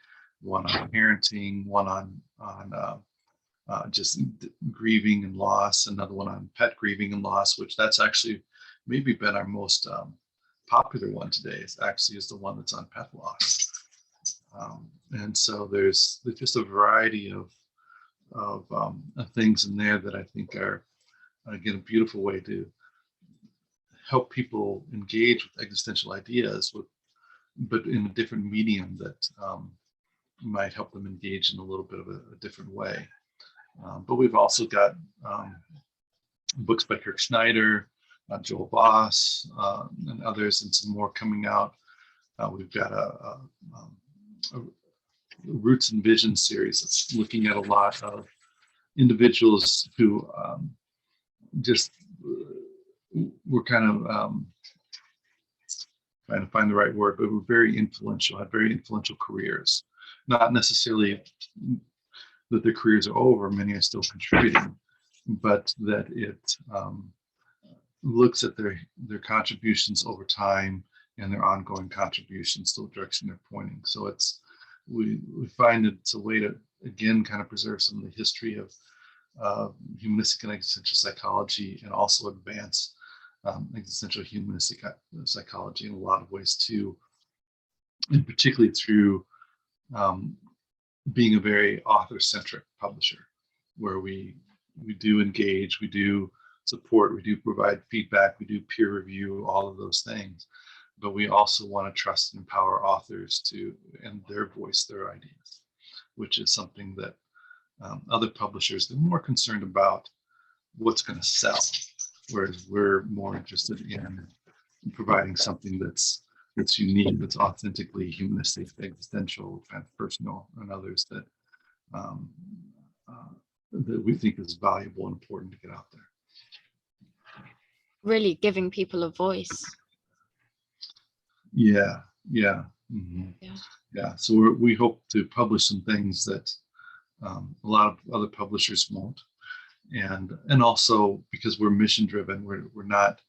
one on parenting, one on just grieving and loss, another one on pet grieving and loss, which that's actually maybe been our most popular one today. Is the one that's on pet loss. And so there's just a variety of things in there that I think are, again, a beautiful way to help people engage with existential ideas, but in a different medium that might help them engage in a little bit of a different way. But we've also got books by Kirk Schneider, Joel Voss, and others, and some more coming out. We've got a Roots and Vision series that's looking at a lot of individuals who just were kind of trying to find the right word, but were very influential, had very influential careers. Not necessarily that their careers are over, many are still contributing, but that it looks at their contributions over time and their ongoing contributions to the direction they're pointing. So we find it's a way to, again, kind of preserve some of the history of humanistic and existential psychology, and also advance existential humanistic psychology in a lot of ways too, and particularly through being a very author-centric publisher, where we do engage, we do support, we do provide feedback, we do peer review, all of those things, but we also want to trust and empower authors to, and their voice, their ideas, which is something that other publishers, they're more concerned about what's going to sell, whereas we're more interested in providing something that's unique, that's authentically humanistic, existential, transpersonal, and others that that we think is valuable and important to get out there. Really giving people a voice. Yeah. Mm-hmm. Yeah. So we hope to publish some things that a lot of other publishers won't, and also because we're mission driven, we're not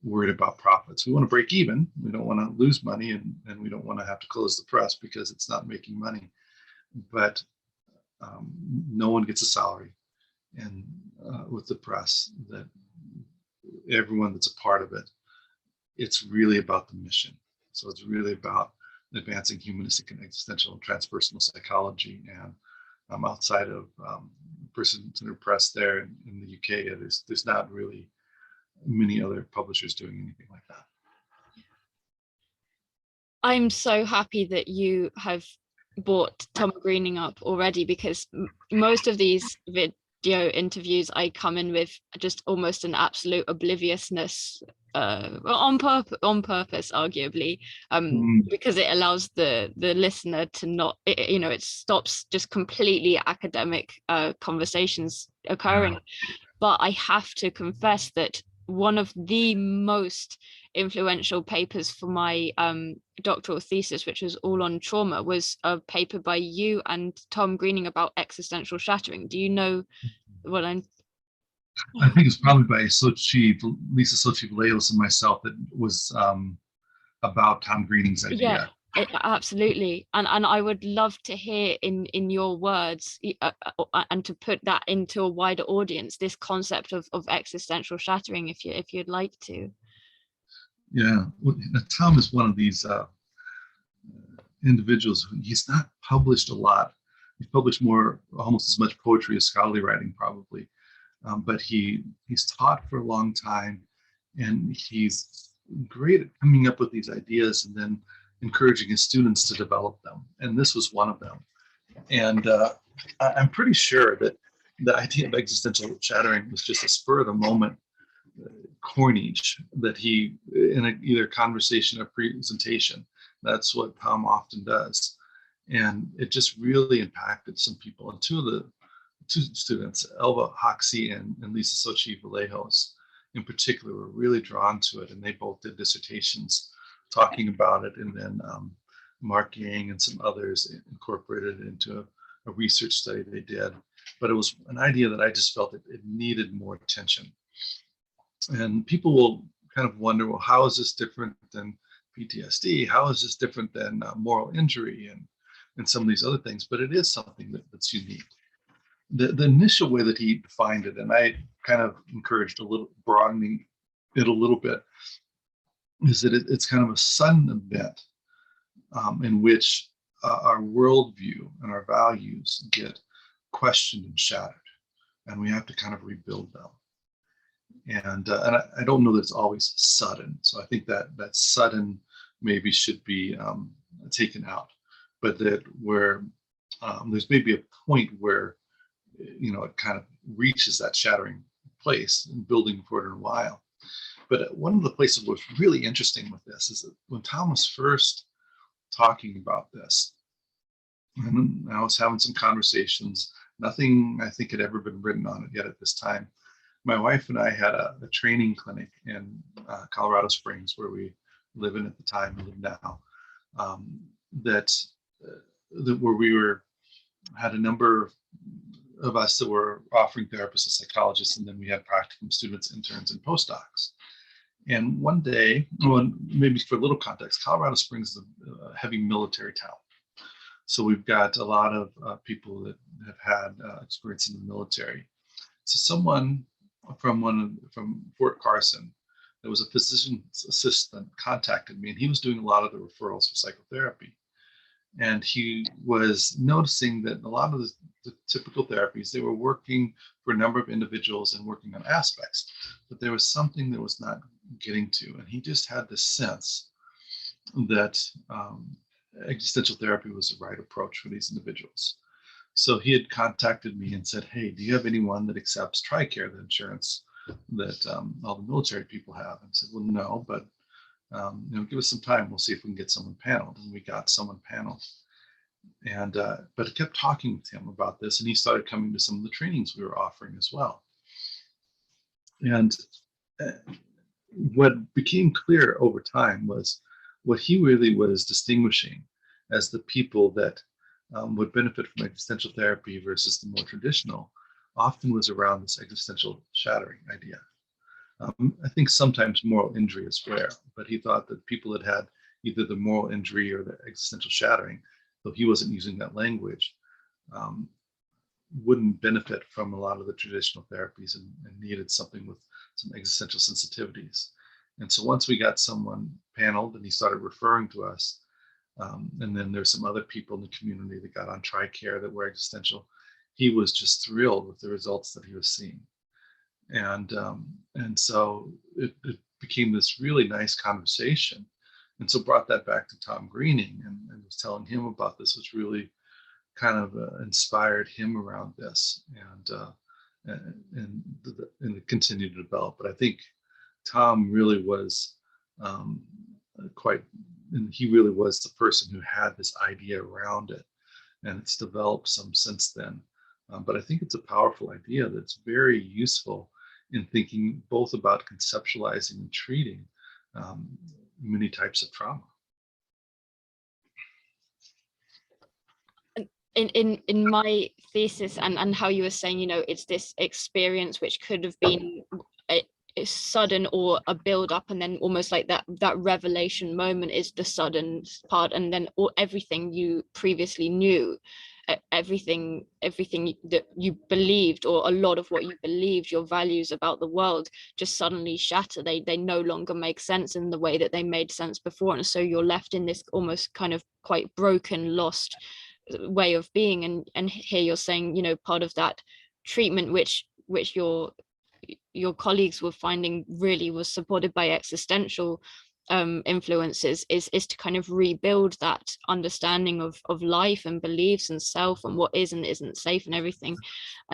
worried about profits. We want to break even. We don't want to lose money, and we don't want to have to close the press because it's not making money. But no one gets a salary, and with the press, that everyone that's a part of it, it's really about the mission. So it's really about advancing humanistic and existential and transpersonal psychology, and outside of person-centered press there in the UK. There's not really many other publishers doing anything like that. I'm so happy that you have brought Tom Greening up already, because most of these video interviews I come in with just almost an absolute obliviousness, on purpose, arguably, because it allows the listener to not, it stops just completely academic conversations occurring. But I have to confess that one of the most influential papers for my doctoral thesis, which was all on trauma, was a paper by you and Tom Greening about existential shattering. Do you know what I'm... I think it's probably by Lisa Sochi-Vallejos and myself that was about Tom Greening's idea. Yeah, absolutely. And I would love to hear in your words, and to put that into a wider audience, this concept of existential shattering, if you'd like to. Yeah, well, Tom is one of these individuals who, he's not published a lot. He's published almost as much poetry as scholarly writing, probably. But he's taught for a long time, and he's great at coming up with these ideas and then encouraging his students to develop them. And this was one of them. And I'm pretty sure that the idea of existential shattering was just a spur of the moment coinage that he, in either conversation or presentation, that's what Tom often does. And it just really impacted some people. And two students, Elva Hoxie and Lisa Sochi-Vallejos in particular, were really drawn to it. And they both did dissertations talking about it. And then Mark Yang and some others incorporated it into a research study they did. But it was an idea that I just felt that it needed more attention. And people will kind of wonder, well, how is this different than PTSD? How is this different than moral injury and some of these other things? But it is something that's unique. The initial way that he defined it, and I kind of encouraged broadening it a little bit, is that it's kind of a sudden event in which our worldview and our values get questioned and shattered, and we have to kind of rebuild them. And I don't know that it's always sudden. So I think that sudden maybe should be taken out, but that where there's maybe a point where, it kind of reaches that shattering place and building for it in a while. But one of the places what's really interesting with this is that when Tom was first talking about this, and I was having some conversations, nothing I think had ever been written on it yet at this time. My wife and I had a training clinic in Colorado Springs, where we live in at the time and live now, that where we had a number of us that were offering therapists and psychologists, and then we had practicum students, interns, and postdocs. And one day, well, maybe for a little context, Colorado Springs is a heavy military town. So we've got a lot of people that have had experience in the military. So someone from Fort Carson that was a physician's assistant contacted me, and he was doing a lot of the referrals for psychotherapy. And he was noticing that a lot of the typical therapies, they were working for a number of individuals and working on aspects, but there was something that was not getting to. And he just had this sense that existential therapy was the right approach for these individuals. So he had contacted me and said, hey, do you have anyone that accepts TRICARE, the insurance that all the military people have? And I said, well, no, but give us some time. We'll see if we can get someone paneled. And we got someone paneled. And but I kept talking with him about this, and he started coming to some of the trainings we were offering as well. And what became clear over time was what he really was distinguishing as the people that would benefit from existential therapy versus the more traditional often was around this existential shattering idea. I think sometimes moral injury is rare, but he thought that people that had either the moral injury or the existential shattering, though he wasn't using that language, wouldn't benefit from a lot of the traditional therapies and needed something with some existential sensitivities. And so once we got someone paneled and he started referring to us, and then there's some other people in the community that got on TRICARE that were existential, he was just thrilled with the results that he was seeing. And so it became this really nice conversation. And so brought that back to Tom Greening, and was telling him about this, which really kind of inspired him around this, and it continued to develop. But I think Tom really was um, quite, and he really was the person who had this idea around it, and it's developed some since then. But I think it's a powerful idea that's very useful in thinking both about conceptualizing and treating um, many types of trauma. In my thesis, and how you were saying, it's this experience which could have been a sudden or a build up, and then almost like that revelation moment is the sudden part, and then everything you previously knew, everything that you believed, or a lot of what you believed, your values about the world, just suddenly shatter. They no longer make sense in the way that they made sense before, and so you're left in this almost kind of quite broken, lost way of being. And here you're saying, part of that treatment which your colleagues were finding really was supported by existential influences, is to kind of rebuild that understanding of life and beliefs and self, and what is and isn't safe and everything.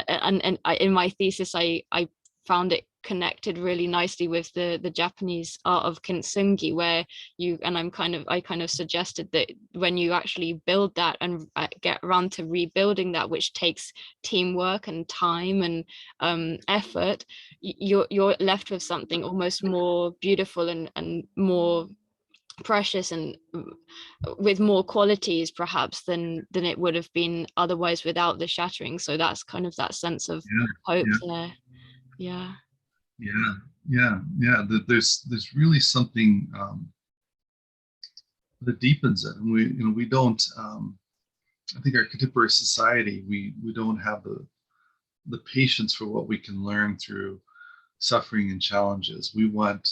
And in my thesis, I found it connected really nicely with the Japanese art of kintsugi, where I kind of suggested that when you actually build that and get around to rebuilding that, which takes teamwork and time and effort, you're left with something almost more beautiful and more precious, and with more qualities perhaps than it would have been otherwise without the shattering. So that's kind of that sense of hope there. Yeah. There's really something that deepens it, and we don't. I think our contemporary society, we don't have the patience for what we can learn through suffering and challenges. We want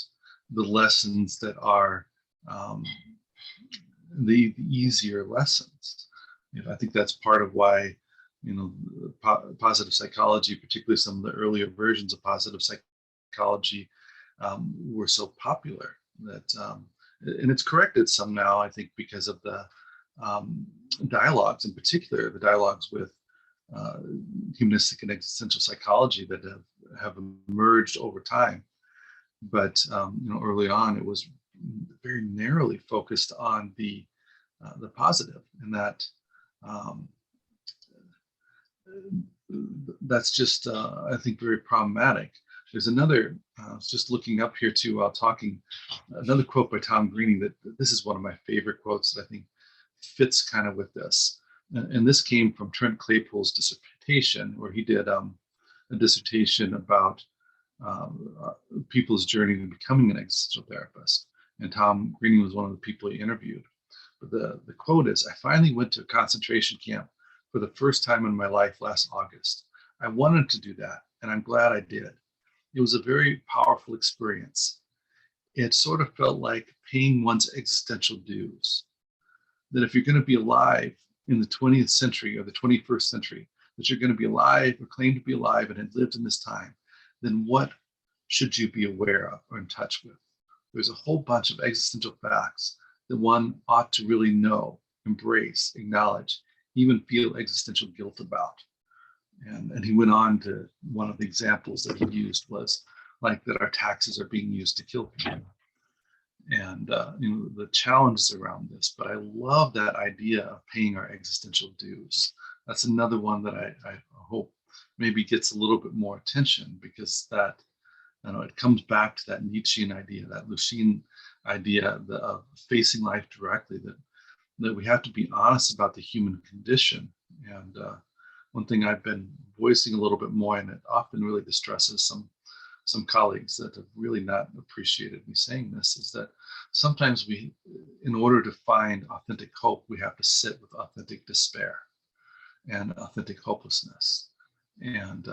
the lessons that are the easier lessons. I think that's part of why positive psychology, particularly some of the earlier versions of positive psychology, were so popular. That and it's corrected some now, I think, because of the dialogues, in particular the dialogues with humanistic and existential psychology that have emerged over time. But early on, it was very narrowly focused on the positive, and that that's just I think very problematic. There's another. I was just looking up here too while talking. Another quote by Tom Greening that this is one of my favorite quotes that I think fits kind of with this. And this came from Trent Claypool's dissertation, where he did a dissertation about people's journey to becoming an existential therapist. And Tom Greening was one of the people he interviewed. But the quote is, "I finally went to a concentration camp for the first time in my life last August. I wanted to do that, and I'm glad I did. It was a very powerful experience. It sort of felt like paying one's existential dues. That if you're going to be alive in the 20th century or the 21st century, that you're going to be alive or claim to be alive and had lived in this time, then what should you be aware of or in touch with? There's a whole bunch of existential facts that one ought to really know, embrace, acknowledge, even feel existential guilt about." And he went on to, one of the examples that he used was like that our taxes are being used to kill people. And the challenges around this. But I love that idea of paying our existential dues. That's another one that I hope maybe gets a little bit more attention, because that, it comes back to that Nietzschean idea, that Lucian idea of facing life directly, that we have to be honest about the human condition. And one thing I've been voicing a little bit more, and it often really distresses some colleagues that have really not appreciated me saying this, is that sometimes we, in order to find authentic hope, we have to sit with authentic despair and authentic hopelessness. And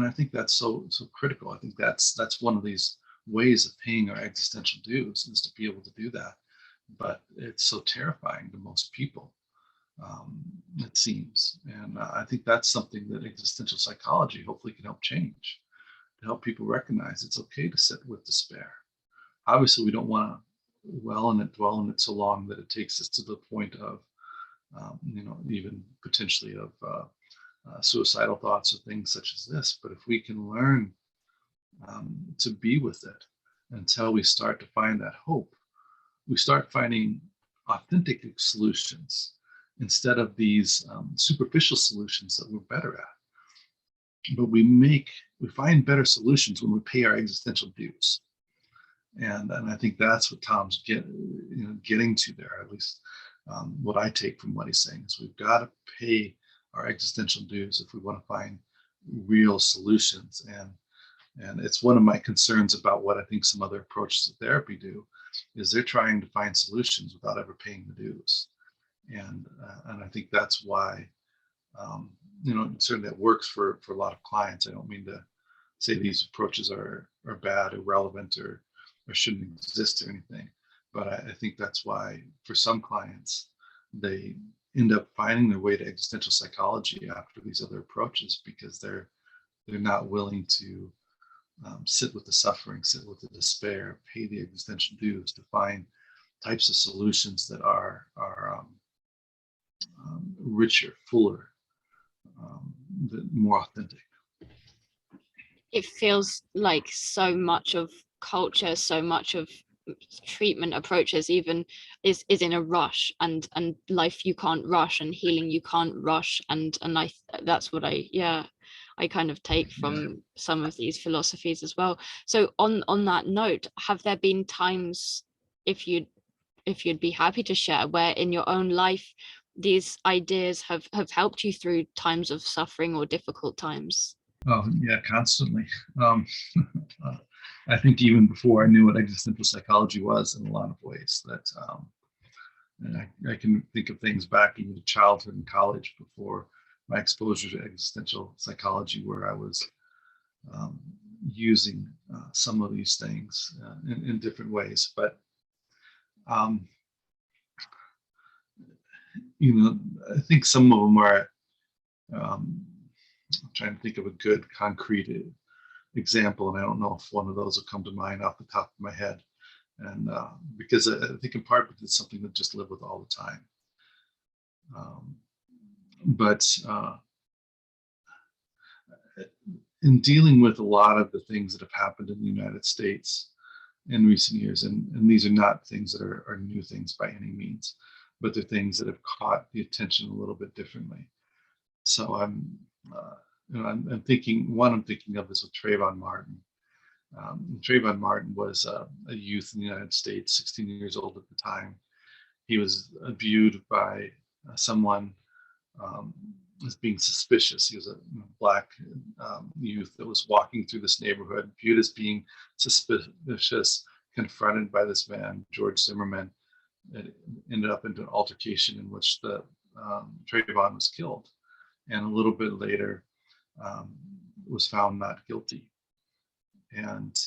I think that's so critical. I think that's one of these ways of paying our existential dues, is to be able to do that. But it's so terrifying to most people. it seems. And I think that's something that existential psychology hopefully can help change, to help people recognize it's okay to sit with despair. Obviously, we don't want to dwell in it so long that it takes us to the point of, even potentially of suicidal thoughts or things such as this. But if we can learn to be with it until we start to find that hope, we start finding authentic solutions instead of these superficial solutions that we're better at. But we find better solutions when we pay our existential dues. And I think that's what Tom's getting to there. At least what I take from what he's saying is we've got to pay our existential dues if we want to find real solutions. And it's one of my concerns about what I think some other approaches to therapy do, is they're trying to find solutions without ever paying the dues. And I think that's why, certainly that works for a lot of clients. I don't mean to say these approaches are bad, irrelevant, or shouldn't exist or anything, but I think that's why for some clients they end up finding their way to existential psychology after these other approaches, because they're not willing to sit with the suffering, sit with the despair, pay the existential dues to find types of solutions that are richer, fuller, more authentic. It feels like so much of culture, so much of treatment approaches even is in a rush, and life you can't rush, and healing you can't rush, and that's what I kind of take from some of these philosophies as well. So on that note, have there been times, if you'd be happy to share, where in your own life these ideas have helped you through times of suffering or difficult times? Oh yeah, constantly. Um, I think even before I knew what existential psychology was, in a lot of ways, that and I can think of things back even to childhood and college before my exposure to existential psychology, where I was using some of these things in different ways. But um, I think some of them are. I'm trying to think of a good concrete example, and I don't know if one of those will come to mind off the top of my head. And because I think in part because it's something that just live with all the time. But in dealing with a lot of the things that have happened in the United States in recent years, and these are not things that are new things by any means, but they're things that have caught the attention a little bit differently. So I'm thinking of this with Trayvon Martin. Trayvon Martin was a youth in the United States, 16 years old at the time. He was viewed by someone as being suspicious. He was a Black youth that was walking through this neighborhood, viewed as being suspicious, confronted by this man, George Zimmerman. It ended up into an altercation in which the Trayvon was killed, and a little bit later was found not guilty. And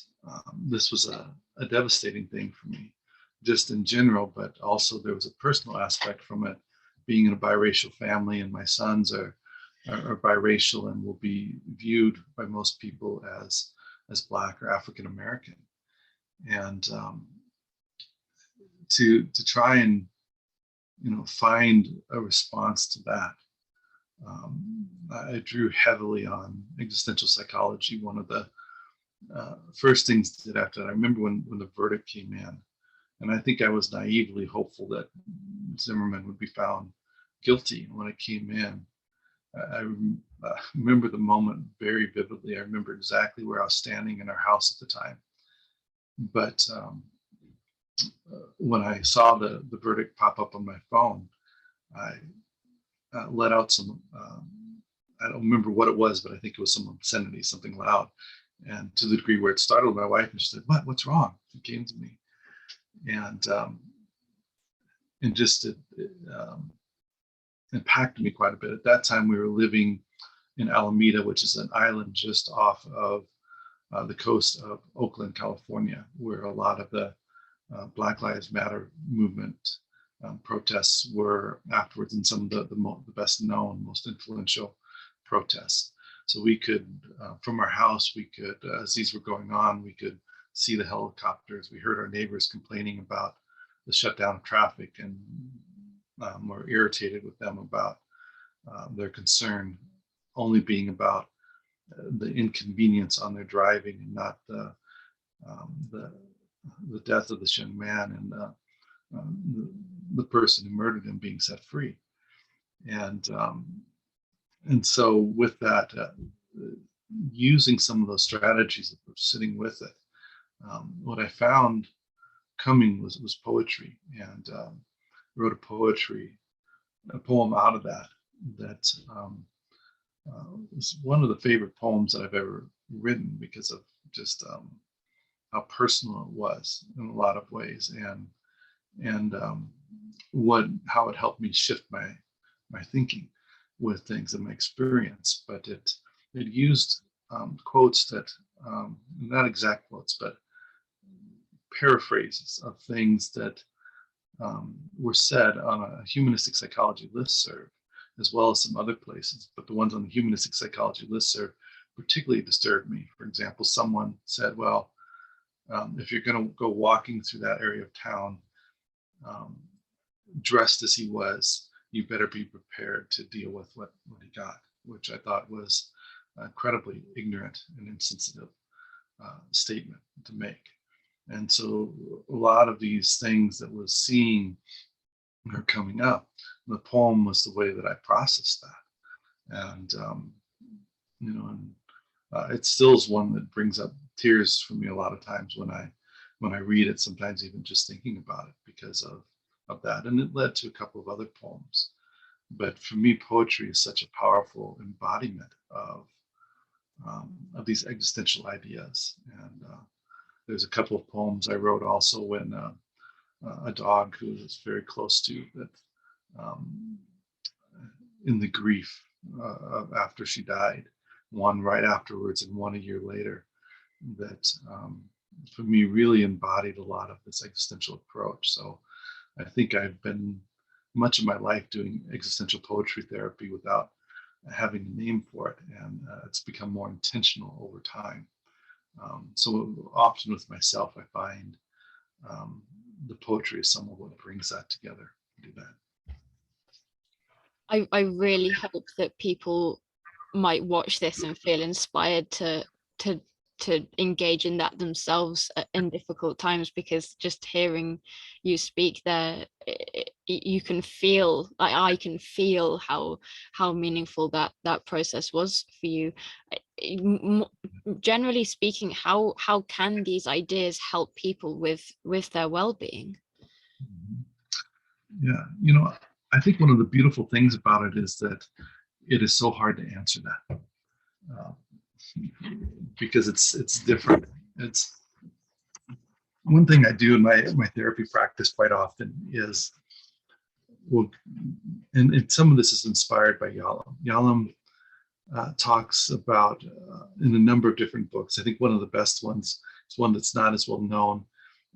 this was a devastating thing for me, just in general, but also there was a personal aspect from it, being in a biracial family, and my sons are biracial and will be viewed by most people as Black or African American. And to try and find a response to that, I drew heavily on existential psychology. One of the first things that after that, I remember when the verdict came in, and I think I was naively hopeful that Zimmerman would be found guilty. When it came in, I remember the moment very vividly. I remember exactly where I was standing in our house at the time. But when I saw the verdict pop up on my phone, I let out some, I don't remember what it was, but I think it was some obscenity, something loud. And to the degree where it startled my wife, and she said, what's wrong? It came to me. And just it impacted me quite a bit. At that time, we were living in Alameda, which is an island just off of the coast of Oakland, California, where a lot of the Black Lives Matter movement protests were afterwards, and some of the best known, most influential protests. So we could, from our house, we could, as these were going on, we could see the helicopters. We heard our neighbors complaining about the shutdown of traffic, and were irritated with them about their concern only being about the inconvenience on their driving, and not the death of this young man, and the person who murdered him being set free. And so with that, using some of those strategies that were sitting with it, what I found coming was poetry, and wrote a poem out of that was one of the favorite poems that I've ever written, because of just how personal it was in a lot of ways, and how it helped me shift my thinking with things and my experience. But it used quotes that, not exact quotes, but paraphrases of things that were said on a humanistic psychology listserv, as well as some other places. But the ones on the humanistic psychology listserv particularly disturbed me. For example, someone said, well, if you're going to go walking through that area of town, dressed as he was, you better be prepared to deal with what he got, which I thought was an incredibly ignorant and insensitive statement to make. And so a lot of these things that was seeing are coming up. The poem was the way that I processed that. And, it still is one that brings up tears for me a lot of times when I read it, sometimes even just thinking about it because of that. And it led to a couple of other poems. But for me, poetry is such a powerful embodiment of these existential ideas. And there's a couple of poems I wrote also when a dog who was very close to that, in the grief after she died, one right afterwards and one a year later, that for me really embodied a lot of this existential approach. So I think I've been much of my life doing existential poetry therapy without having a name for it, and it's become more intentional over time. So often with myself, I find the poetry is some of what brings that together. Do that. I really hope that people might watch this and feel inspired to engage in that themselves in difficult times, because just hearing you speak there, you can feel, I can feel how meaningful that process was for you. Generally speaking, how can these ideas help people with their well-being? Yeah, I think one of the beautiful things about it is that it is so hard to answer that, because it's different. It's one thing I do in my therapy practice quite often is, well, and some of this is inspired by Yalom. Yalom talks about in a number of different books. I think one of the best ones is one that's not as well known,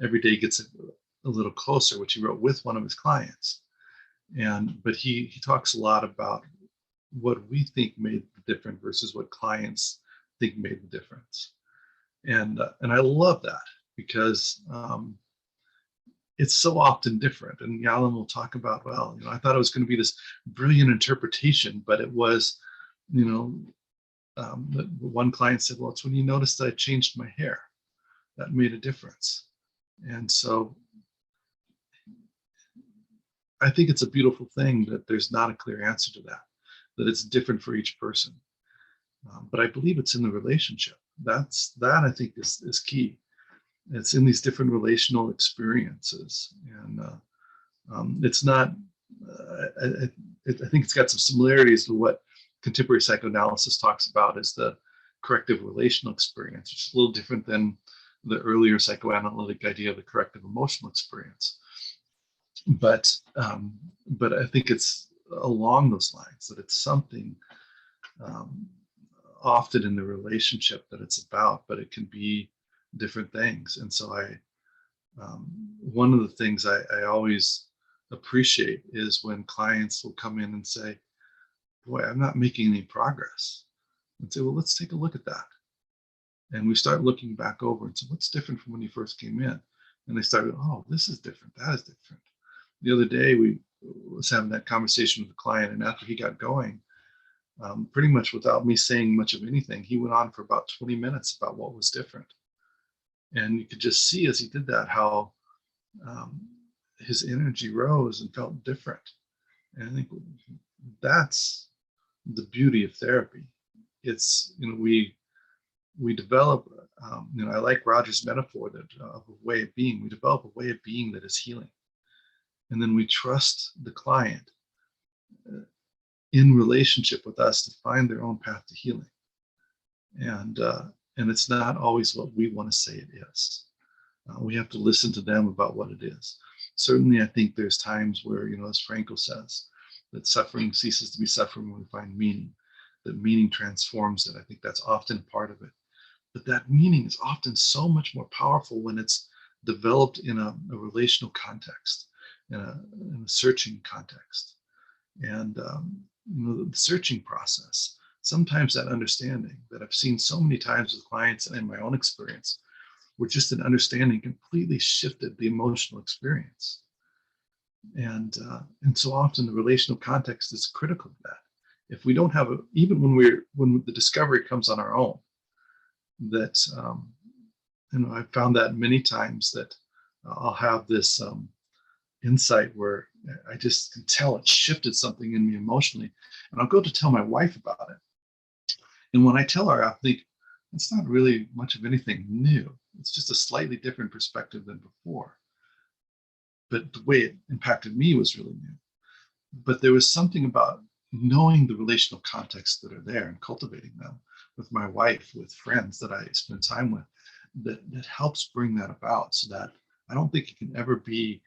Every Day Gets a Little Closer, which he wrote with one of his clients. But he talks a lot about what we think made the difference versus what clients think made the difference. And I love that, because it's so often different. And Yalom will talk about, well, I thought it was going to be this brilliant interpretation, but it was, one client said, well, it's when you noticed that I changed my hair that made a difference. And so I think it's a beautiful thing that there's not a clear answer to that it's different for each person. But I believe it's in the relationship. That I think is key. It's in these different relational experiences. And it's not, I think it's got some similarities to what contemporary psychoanalysis talks about as the corrective relational experience, which is a little different than the earlier psychoanalytic idea of the corrective emotional experience. But I think it's along those lines, that it's something often in the relationship that it's about, but it can be different things. And so one of the things I always appreciate is when clients will come in and say, boy, I'm not making any progress. And say, well, let's take a look at that. And we start looking back over and say, what's different from when you first came in? And they started, oh, this is different. That is different. The other day, we was having that conversation with a client, and after he got going, pretty much without me saying much of anything, he went on for about 20 minutes about what was different. And you could just see as he did that how um, his energy rose and felt different. And I think that's the beauty of therapy. It's, we develop, I like Roger's metaphor that of a way of being. We develop a way of being that is healing. And then we trust the client in relationship with us to find their own path to healing. And it's not always what we want to say it is. We have to listen to them about what it is. Certainly, I think there's times where, as Frankel says, that suffering ceases to be suffering when we find meaning, that meaning transforms it. I think that's often part of it. But that meaning is often so much more powerful when it's developed in a relational context, in a searching context. And the searching process, sometimes that understanding that I've seen so many times with clients and in my own experience, where just an understanding completely shifted the emotional experience. And so often the relational context is critical to that. If we don't have even when the discovery comes on our own, that I've found that many times that I'll have this insight where I just can tell it shifted something in me emotionally, and I'll go to tell my wife about it. And when I tell her, I think it's not really much of anything new. It's just a slightly different perspective than before. But the way it impacted me was really new. But there was something about knowing the relational contexts that are there and cultivating them with my wife, with friends that I spend time with, that helps bring that about, so that I don't think it can ever be,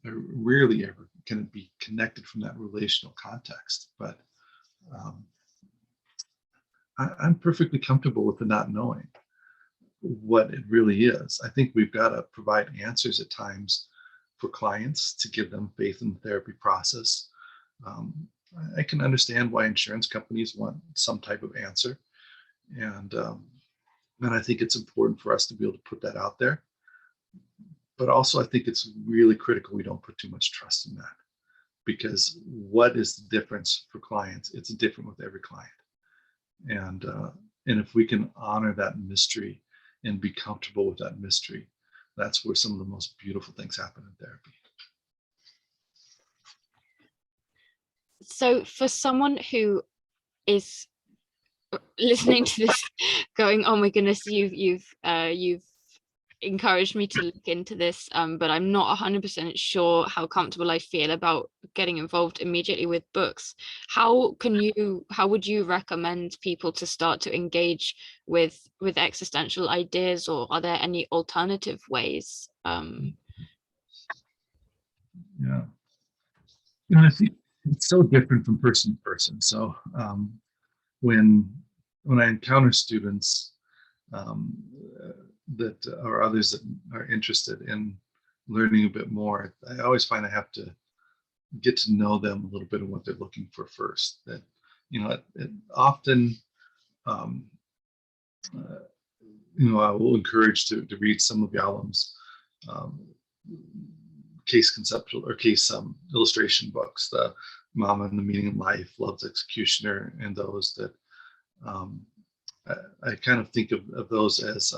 rarely ever can it be connected from that relational context. But I'm perfectly comfortable with the not knowing what it really is. I think we've got to provide answers at times for clients to give them faith in the therapy process. I can understand why insurance companies want some type of answer. And I think it's important for us to be able to put that out there. But also, I think it's really critical we don't put too much trust in that, because what is the difference for clients? It's different with every client. And if we can honor that mystery and be comfortable with that mystery, that's where some of the most beautiful things happen in therapy. So for someone who is listening to this going, oh my goodness, you've encouraged me to look into this, but I'm not 100% sure how comfortable I feel about getting involved immediately with books. How would you recommend people to start to engage with existential ideas, or are there any alternative ways? Yeah, I think it's so different from person to person. So when I encounter students that or others that are interested in learning a bit more, I always find I have to get to know them a little bit of what they're looking for first. That it often I will encourage to read some of Yalom's case conceptual or case illustration books, the Mama and the Meaning of Life, Love's Executioner, and those that I kind of think of those as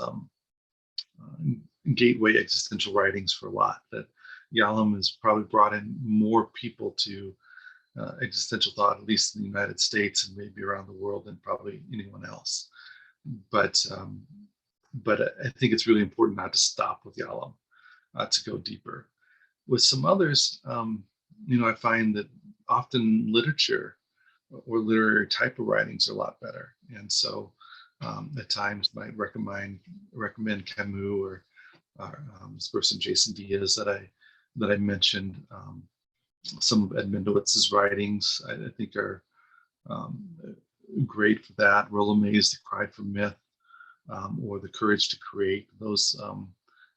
gateway existential writings for a lot. That Yalom has probably brought in more people to existential thought, at least in the United States and maybe around the world, than probably anyone else. But I think it's really important not to stop with Yalom, to go deeper. With some others, I find that often literature or literary type of writings are a lot better. And so at times might recommend Camus or this person, Jason Diaz, that I mentioned. Some of Edmundowicz's writings I think are great for that. Rolla May's The Cry for Myth, or The Courage to Create. Those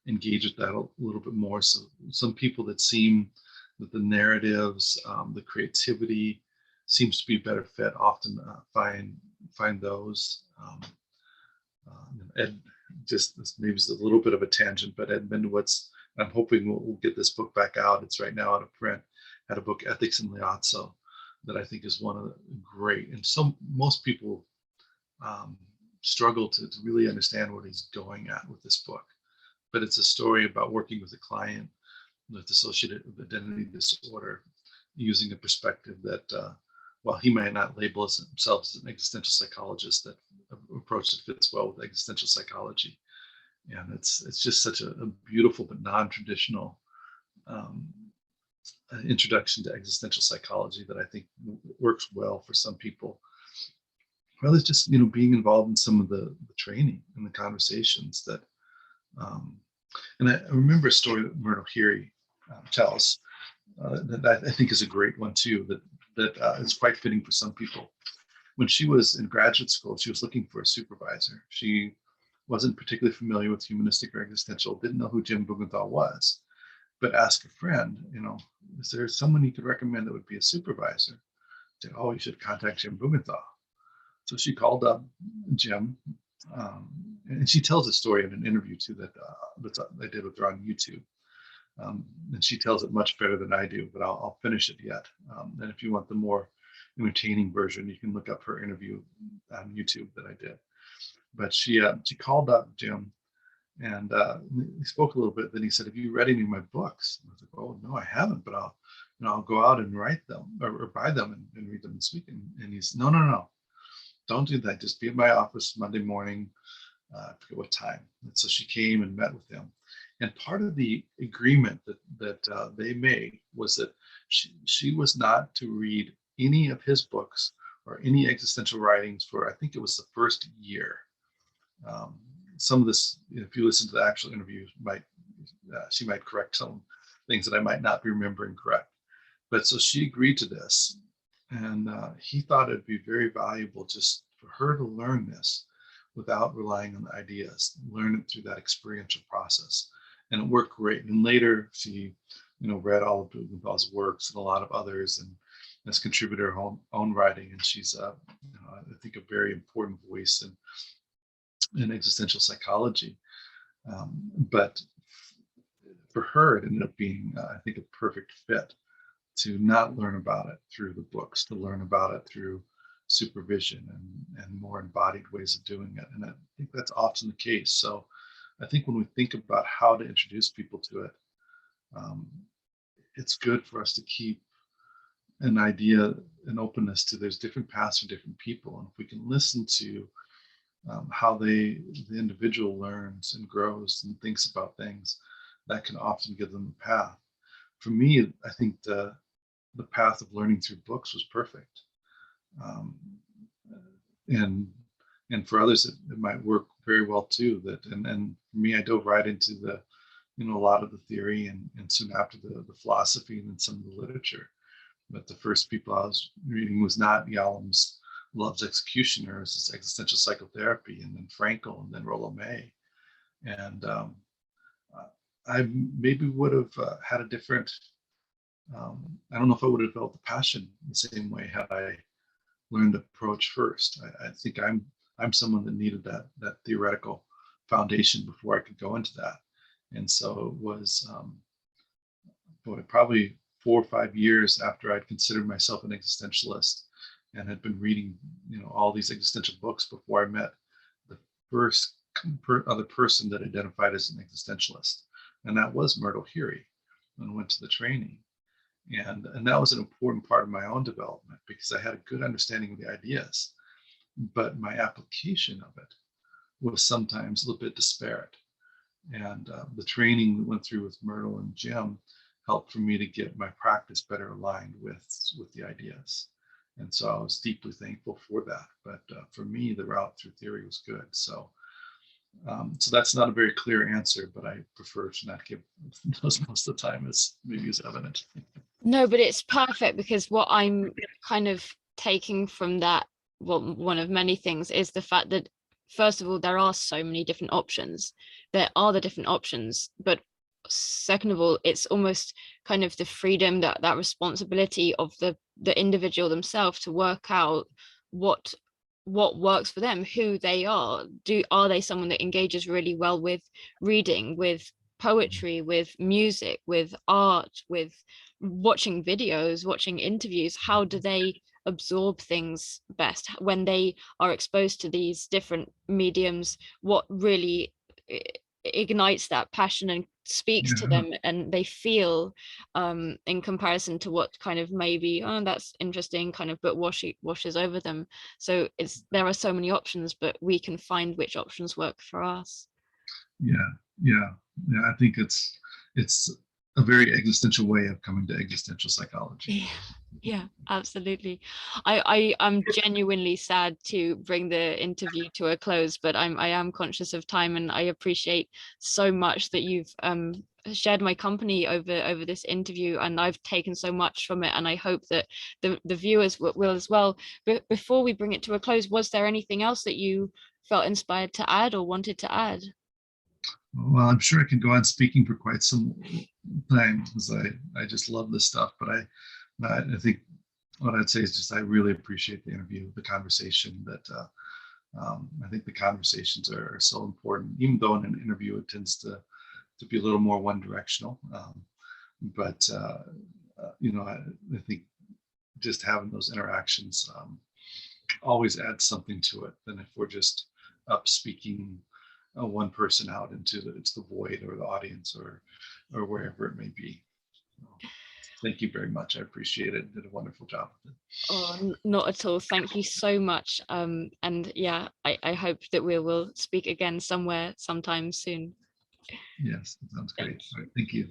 engage with that a little bit more. So some people that seem that the narratives, the creativity seems to be better fit. Often find those. Ed, just this maybe is a little bit of a tangent, but Ed Mendowitz, I'm hoping we'll get this book back out. It's right now out of print. Had a book, Ethics in Liazzo, that I think is one of the great. And most people struggle to really understand what he's going at with this book. But it's a story about working with a client with dissociative identity disorder, using a perspective that, while he might not label himself as an existential psychologist, that approach that fits well with existential psychology. And it's just such a beautiful but non-traditional introduction to existential psychology that I think works well for some people. Well, it's just being involved in some of the training and the conversations that. And I remember a story that Myrtle Heary tells that I think is a great one too. That is quite fitting for some people. When she was in graduate school, she was looking for a supervisor. She wasn't particularly familiar with humanistic or existential, didn't know who Jim Bugenthal was, but asked a friend, is there someone you could recommend that would be a supervisor? Said, oh, you should contact Jim Bugenthal. So she called up Jim, and she tells a story in an interview too that I did with her on YouTube. And she tells it much better than I do, but I'll finish it yet. And if you want the more entertaining version, you can look up her interview on YouTube that I did. But she called up Jim, and he spoke a little bit. Then he said, "Have you read any of my books?" And I was like, "Oh no, I haven't, but I'll go out and write them or buy them and read them this week." And he's, no, don't do that. Just be at my office Monday morning. I forget what time. And so she came and met with him. And part of the agreement that they made was that she was not to read any of his books or any existential writings for, I think it was the first year. Some of this, if you listen to the actual interview, she might correct some things that I might not be remembering correct. But so she agreed to this, and he thought it'd be very valuable just for her to learn this without relying on the ideas, learn it through that experiential process. And it worked great. And later she, read all of Bugenthal's works and a lot of others, and has contributed her own writing. And she's, I think, a very important voice in existential psychology. But for her, it ended up being, I think, a perfect fit to not learn about it through the books, to learn about it through supervision and more embodied ways of doing it. And I think that's often the case. So I think when we think about how to introduce people to it, it's good for us to keep an idea, an openness to there's different paths for different people. And if we can listen to how the individual learns and grows and thinks about things, that can often give them a path. For me, I think the path of learning through books was perfect. And for others, it might work very well too. And for me, I dove right into a lot of the theory and soon after the philosophy and then some of the literature. But the first people I was reading was not Yalom's Love's Executioners, it's Existential Psychotherapy, and then Frankl, and then Rollo May. And I maybe would have had a different, I don't know if I would have felt the passion the same way had I learned approach first. I think I'm someone that needed that theoretical foundation before I could go into that. And so it was probably 4 or 5 years after I'd considered myself an existentialist and had been reading all these existential books before I met the first other person that identified as an existentialist, and that was Myrtle Heary, and went to the training. And that was an important part of my own development because I had a good understanding of the ideas, but my application of it was sometimes a little bit disparate. And the training that went through with Myrtle and Jim helped for me to get my practice better aligned with the ideas. And so I was deeply thankful for that. But for me, the route through theory was good. So that's not a very clear answer, but I prefer to not give those most of the time, as maybe is evident. No, but it's perfect, because what I'm kind of taking from that, well, one of many things, is the fact that, first of all, there are so many different options. There are the different options, but second of all, it's almost kind of the freedom, that responsibility of the individual themselves to work out what works for them, who they are they someone that engages really well with reading, with poetry, with music, with art, with watching videos, watching interviews? How do they absorb things best when they are exposed to these different mediums? What really ignites that passion and speaks to Yeah, them, and they feel, in comparison to what kind of maybe, oh, that's interesting, kind of, but washes over them. So there are so many options, but we can find which options work for us. yeah, yeah, yeah. I think it's a very existential way of coming to existential psychology. Yeah, yeah, absolutely. I'm genuinely sad to bring the interview to a close, but I am conscious of time, and I appreciate so much that you've shared my company over this interview, and I've taken so much from it, and I hope that the viewers will as well. But before we bring it to a close, was there anything else that you felt inspired to add or wanted to add? Well, I'm sure I can go on speaking for quite some time because I just love this stuff. But I think what I'd say is just I really appreciate the interview, the conversation. That I think the conversations are so important, even though in an interview it tends to be a little more one directional. But I think just having those interactions always adds something to it than if we're just up speaking one person out into the void or the audience or wherever it may be. So, thank you very much. I appreciate it. Did a wonderful job with it. Oh, not at all. Thank you so much. And yeah, I hope that we will speak again somewhere sometime soon. Yes, that sounds Thank great. All you. right, thank you.